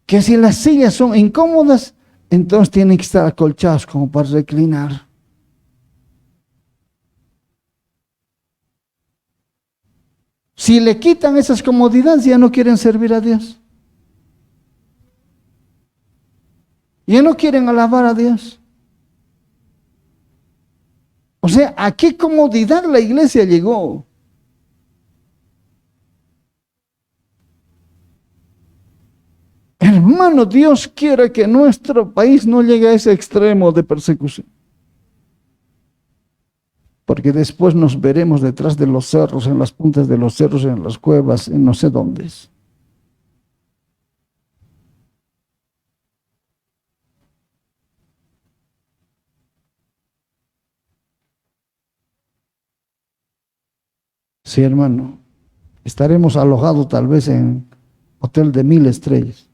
Que si las sillas son incómodas, entonces tienen que estar acolchados como para reclinar. Si le quitan esas comodidades, ya no quieren servir a Dios. Ya no quieren alabar a Dios. O sea, ¿a qué comodidad la iglesia llegó? Hermano, Dios quiere que nuestro país no llegue a ese extremo de persecución. Porque después nos veremos detrás de los cerros, en las puntas de los cerros, en las cuevas, en no sé dónde. Sí, hermano. Estaremos alojados tal vez en hotel de 1000 estrellas.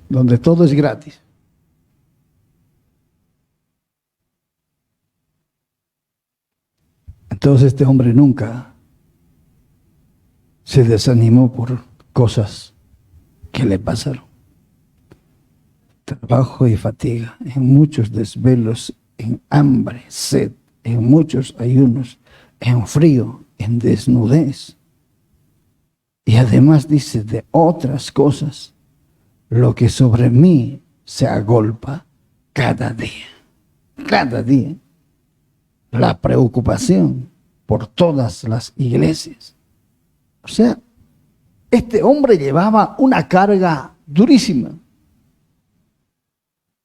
Donde todo es gratis. Entonces este hombre nunca se desanimó por cosas que le pasaron. Trabajo y fatiga, en muchos desvelos, en hambre, sed, en muchos ayunos, en frío, en desnudez. Y además dice de otras cosas, lo que sobre mí se agolpa cada día. Cada día. La preocupación por todas las iglesias. O sea, este hombre llevaba una carga durísima,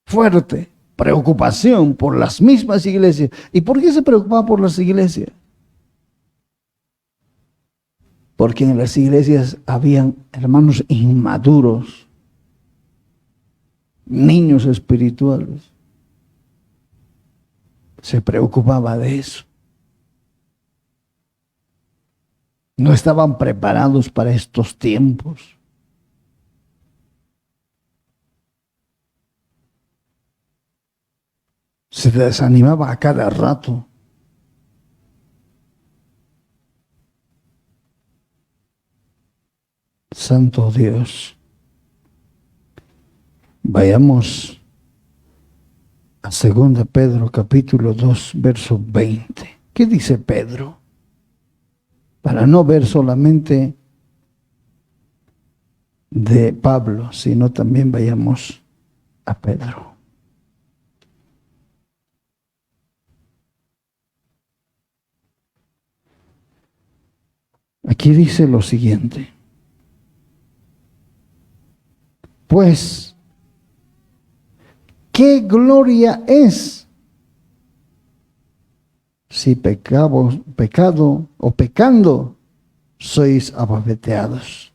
fuerte, preocupación por las mismas iglesias. ¿Y por qué se preocupaba por las iglesias? Porque en las iglesias habían hermanos inmaduros, niños espirituales. Se preocupaba de eso. No estaban preparados para estos tiempos. Se desanimaba a cada rato. Santo Dios. Vayamos a 2 Pedro capítulo 2, verso 20. ¿Qué dice Pedro? Para no ver solamente de Pablo, sino también vayamos a Pedro. Aquí dice lo siguiente. Pues, ¿qué gloria es si pecado o pecando sois abofeteados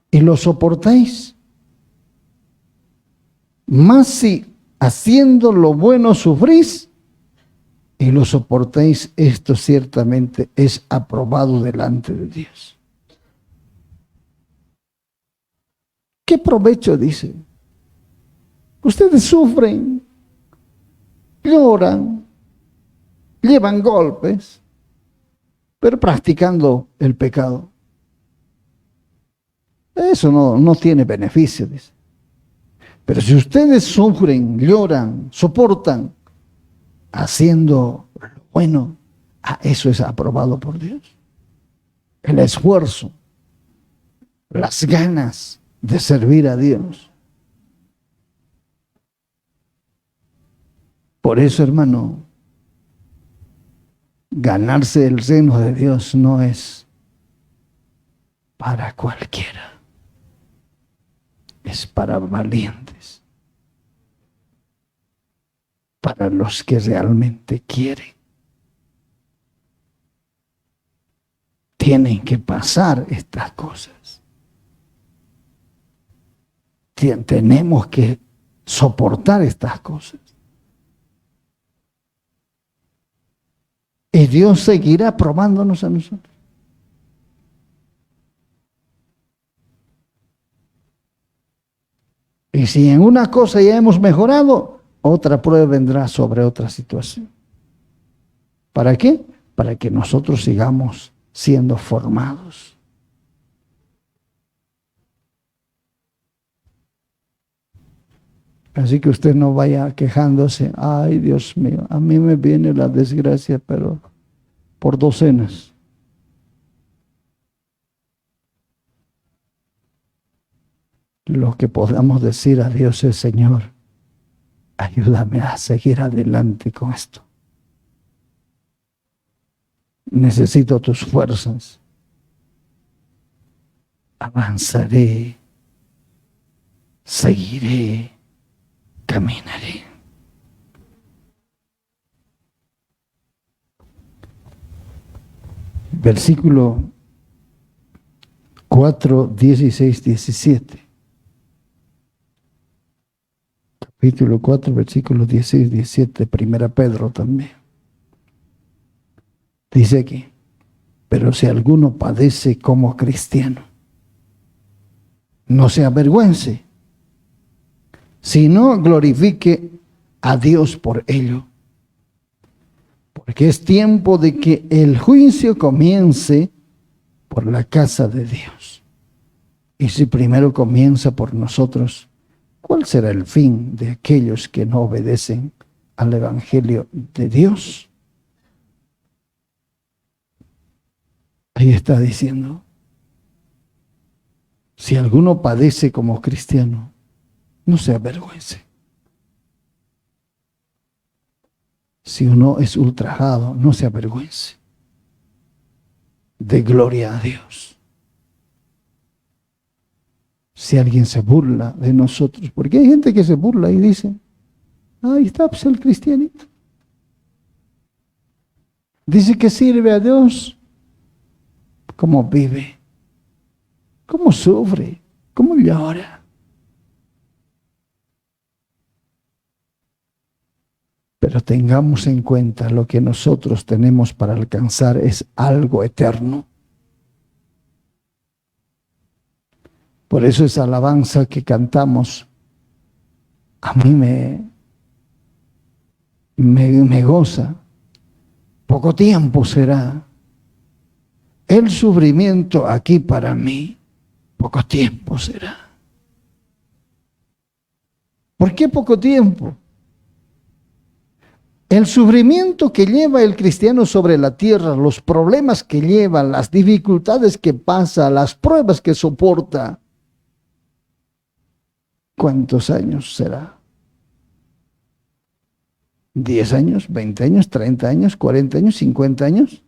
y lo soportáis? Mas si haciendo lo bueno sufrís y lo soportáis, esto ciertamente es aprobado delante de Dios. ¿Qué provecho dice? Ustedes sufren, lloran, llevan golpes, pero practicando el pecado. Eso no tiene beneficio, dice. Pero si ustedes sufren, lloran, soportan, haciendo lo bueno, Eso es aprobado por Dios. El esfuerzo, las ganas de servir a Dios. Por eso, hermano, ganarse el reino de Dios no es para cualquiera. Es para valientes. Para los que realmente quieren. Tienen que pasar estas cosas. Tenemos que soportar estas cosas. Y Dios seguirá probándonos a nosotros. Y si en una cosa ya hemos mejorado, otra prueba vendrá sobre otra situación. ¿Para qué? Para que nosotros sigamos siendo formados. Así que usted no vaya quejándose, ay Dios mío, a mí me viene la desgracia, pero por docenas. Lo que podamos decir a Dios es, Señor, ayúdame a seguir adelante con esto. Necesito tus fuerzas. Avanzaré, seguiré, caminaré. Versículo 4, 16, 17. Capítulo 4, versículos 16, 17, 1 Pedro también. Dice aquí, pero si alguno padece como cristiano, no se avergüence, sino glorifique a Dios por ello. Porque es tiempo de que el juicio comience por la casa de Dios. Y si primero comienza por nosotros, ¿cuál será el fin de aquellos que no obedecen al Evangelio de Dios? Ahí está diciendo, si alguno padece como cristiano, no se avergüence. Si uno es ultrajado, no se avergüence. De gloria a Dios. Si alguien se burla de nosotros, porque hay gente que se burla y dice, ahí está pues el cristianito. Dice que sirve a Dios. ¿Cómo vive? ¿Cómo sufre? ¿Cómo llora? Pero tengamos en cuenta lo que nosotros tenemos para alcanzar es algo eterno. Por eso esa alabanza que cantamos a mí me goza. Poco tiempo será el sufrimiento aquí para mí. Poco tiempo será. ¿Por qué poco tiempo? El sufrimiento que lleva el cristiano sobre la tierra, los problemas que lleva, las dificultades que pasa, las pruebas que soporta, ¿cuántos años será? ¿10 años, 20 años, 30 años, 40 años, 50 años?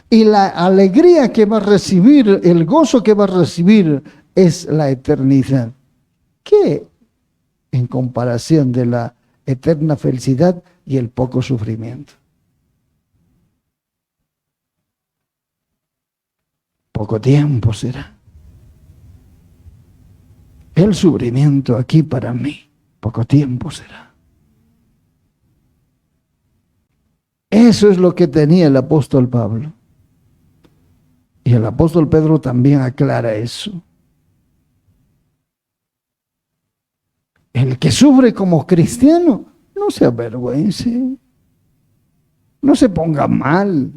Y la alegría que va a recibir, el gozo que va a recibir es la eternidad. ¿Qué? En comparación de la eterna felicidad y el poco sufrimiento. Poco tiempo será. El sufrimiento aquí para mí, poco tiempo será. Eso es lo que tenía el apóstol Pablo. Y el apóstol Pedro también aclara eso. El que sufre como cristiano, no se avergüence, no se ponga mal,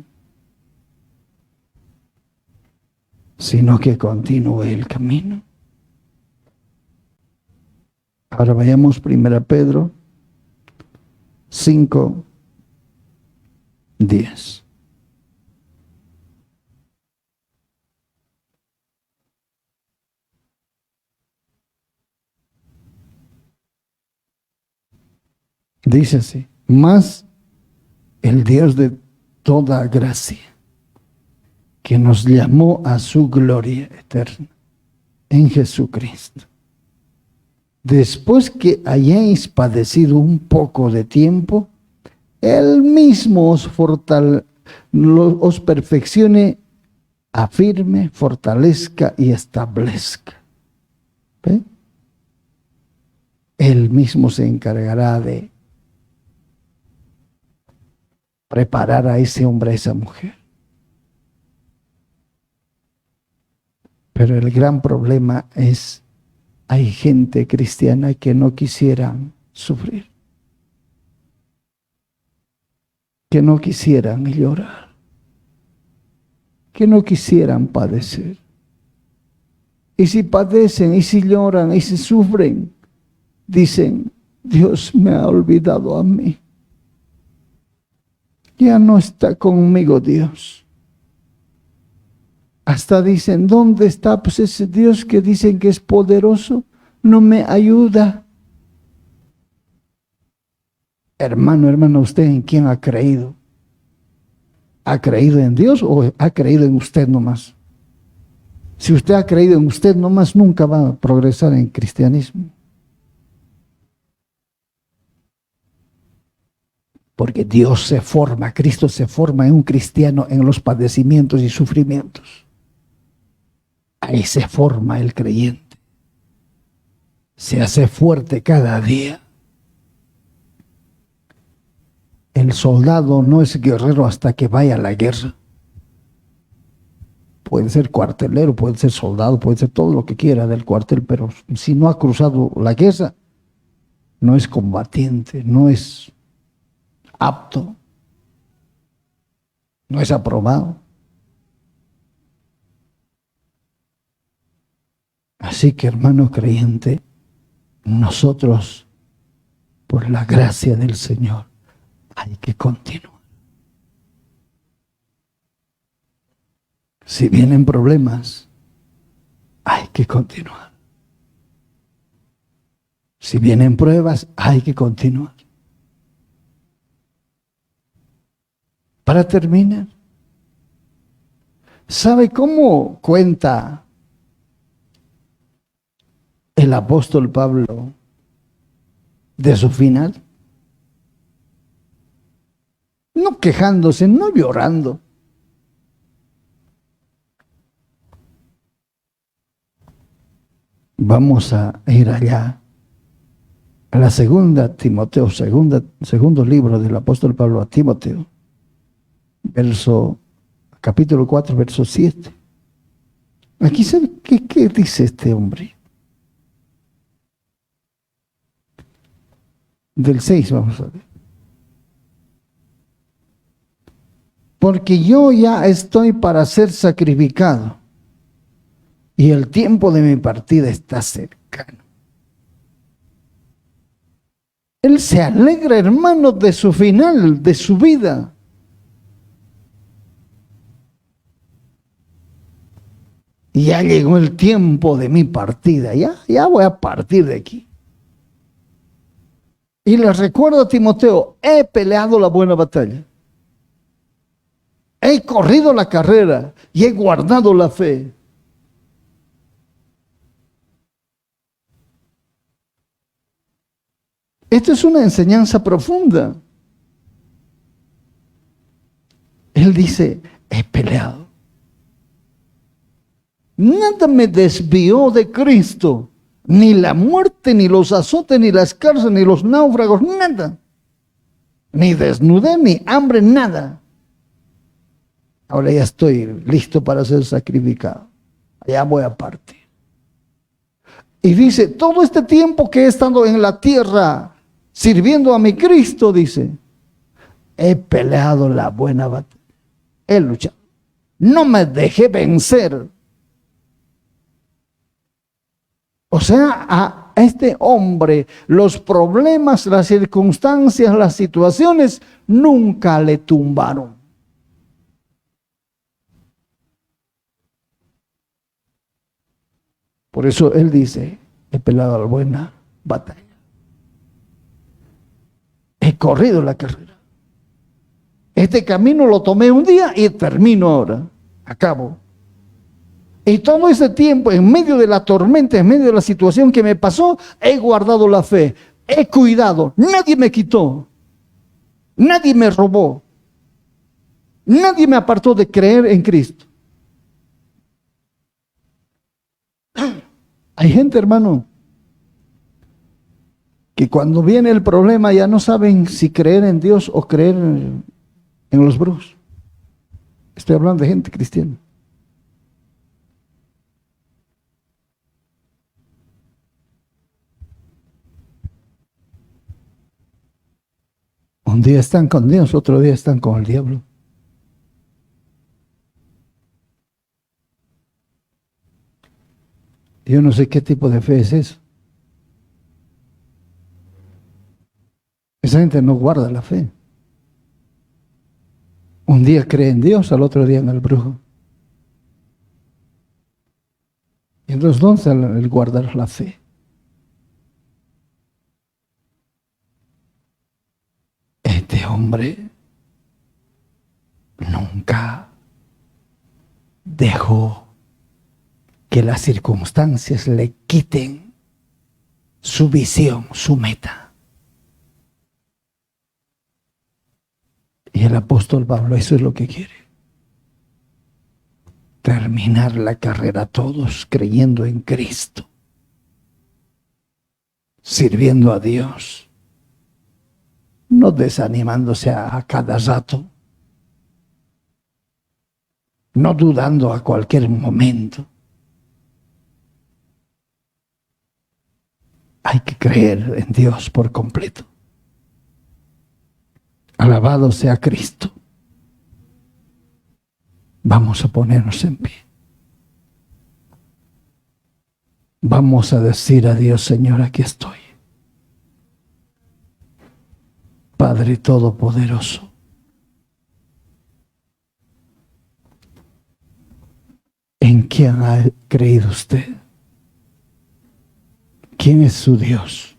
sino que continúe el camino. Ahora vayamos 1 Pedro 5, 10. Dice así: mas el Dios de toda gracia, que nos llamó a su gloria eterna en Jesucristo, después que hayáis padecido un poco de tiempo, Él mismo os perfeccione, afirme, fortalezca y establezca. ¿Ve? Él mismo se encargará de preparar a ese hombre, a esa mujer. Pero el gran problema es, hay gente cristiana que no quisieran sufrir, que no quisieran llorar, que no quisieran padecer. Y si padecen, y si lloran, y si sufren, dicen: Dios me ha olvidado a mí. Ya no está conmigo Dios. Hasta dicen: ¿dónde está pues ese Dios que dicen que es poderoso? No me ayuda. Hermano, ¿usted en quién ha creído? ¿Ha creído en Dios o ha creído en usted nomás? Si usted ha creído en usted nomás, nunca va a progresar en cristianismo. Porque Dios se forma, Cristo se forma en un cristiano en los padecimientos y sufrimientos. Ahí se forma el creyente. Se hace fuerte cada día. El soldado no es guerrero hasta que vaya a la guerra. Puede ser cuartelero, puede ser soldado, puede ser todo lo que quiera del cuartel, pero si no ha cruzado la guerra, no es combatiente, no es apto, no es aprobado. Así que, hermano creyente, nosotros, por la gracia del Señor, hay que continuar. Si vienen problemas, hay que continuar. Si vienen pruebas, hay que continuar. Para terminar, ¿sabe cómo cuenta el apóstol Pablo de su final? No quejándose, no llorando. Vamos a ir allá a la segunda Timoteo, segundo libro del apóstol Pablo a Timoteo, capítulo 4, verso 7. Aquí sabe qué dice este hombre. Del 6 vamos a ver. Porque yo ya estoy para ser sacrificado y el tiempo de mi partida está cercano. Él se alegra, hermano, de su final, de su vida. Y ya llegó el tiempo de mi partida, ya voy a partir de aquí. Y le recuerdo a Timoteo: he peleado la buena batalla, he corrido la carrera y he guardado la fe. Esto es una enseñanza profunda. Él dice: he peleado. Nada me desvió de Cristo, ni la muerte, ni los azotes, ni las cárceles, ni los náufragos, nada. Ni desnudez, ni hambre, nada. Ahora ya estoy listo para ser sacrificado. Ya voy a partir. Y dice: todo este tiempo que he estado en la tierra sirviendo a mi Cristo, dice, he peleado la buena batalla. He luchado. No me dejé vencer. O sea, A este hombre, los problemas, las circunstancias, las situaciones nunca le tumbaron. Por eso él dice: he peleado la buena batalla, he corrido la carrera. Este camino lo tomé un día y termino ahora, acabo. Y todo ese tiempo, en medio de la tormenta, en medio de la situación que me pasó, he guardado la fe, he cuidado. Nadie me quitó, nadie me robó, nadie me apartó de creer en Cristo. Hay gente, hermano, que cuando viene el problema ya no saben si creer en Dios o creer en los brujos. Estoy hablando de gente cristiana. Un día están con Dios, otro día están con el diablo. Yo no sé qué tipo de fe es eso. Esa gente no guarda la fe. Un día cree en Dios, al otro día en el brujo. Y entonces, ¿dónde está el guardar la fe? Este hombre nunca dejó que las circunstancias le quiten su visión, su meta. Y el apóstol Pablo eso es lo que quiere. Terminar la carrera todos creyendo en Cristo, sirviendo a Dios, no desanimándose a cada rato, no dudando a cualquier momento. Hay que creer en Dios por completo. Alabado sea Cristo. Vamos a ponernos en pie. Vamos a decir a Dios: Señor, aquí estoy. Padre Todopoderoso, ¿en quién ha creído usted? ¿Quién es su Dios?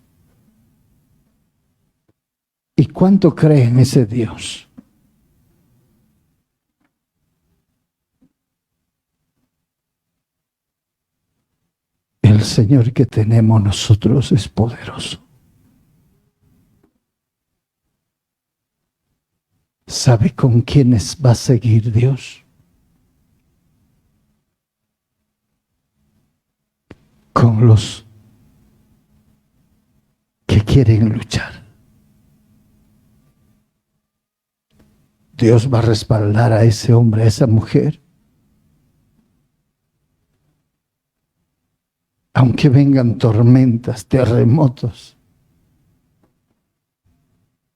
¿Y cuánto cree en ese Dios? El Señor que tenemos nosotros es poderoso. ¿Sabe con quiénes va a seguir Dios? Con los que quieren luchar. Dios va a respaldar a ese hombre, a esa mujer. Aunque vengan tormentas, terremotos,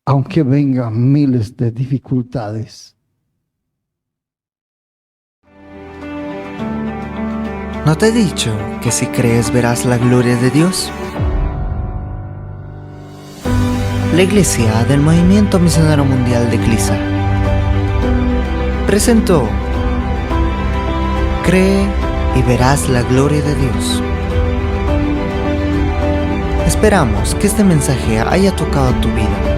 aunque vengan miles de dificultades. ¿No te he dicho que si crees verás la gloria de Dios? La Iglesia del Movimiento Misionero Mundial de CLISA presentó Cree y verás la gloria de Dios. Esperamos que este mensaje haya tocado tu vida.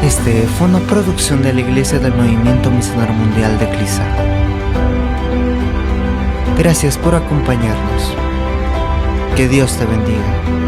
Este fue una producción de la Iglesia del Movimiento Misionero Mundial de CLISA. Gracias por acompañarnos. Que Dios te bendiga.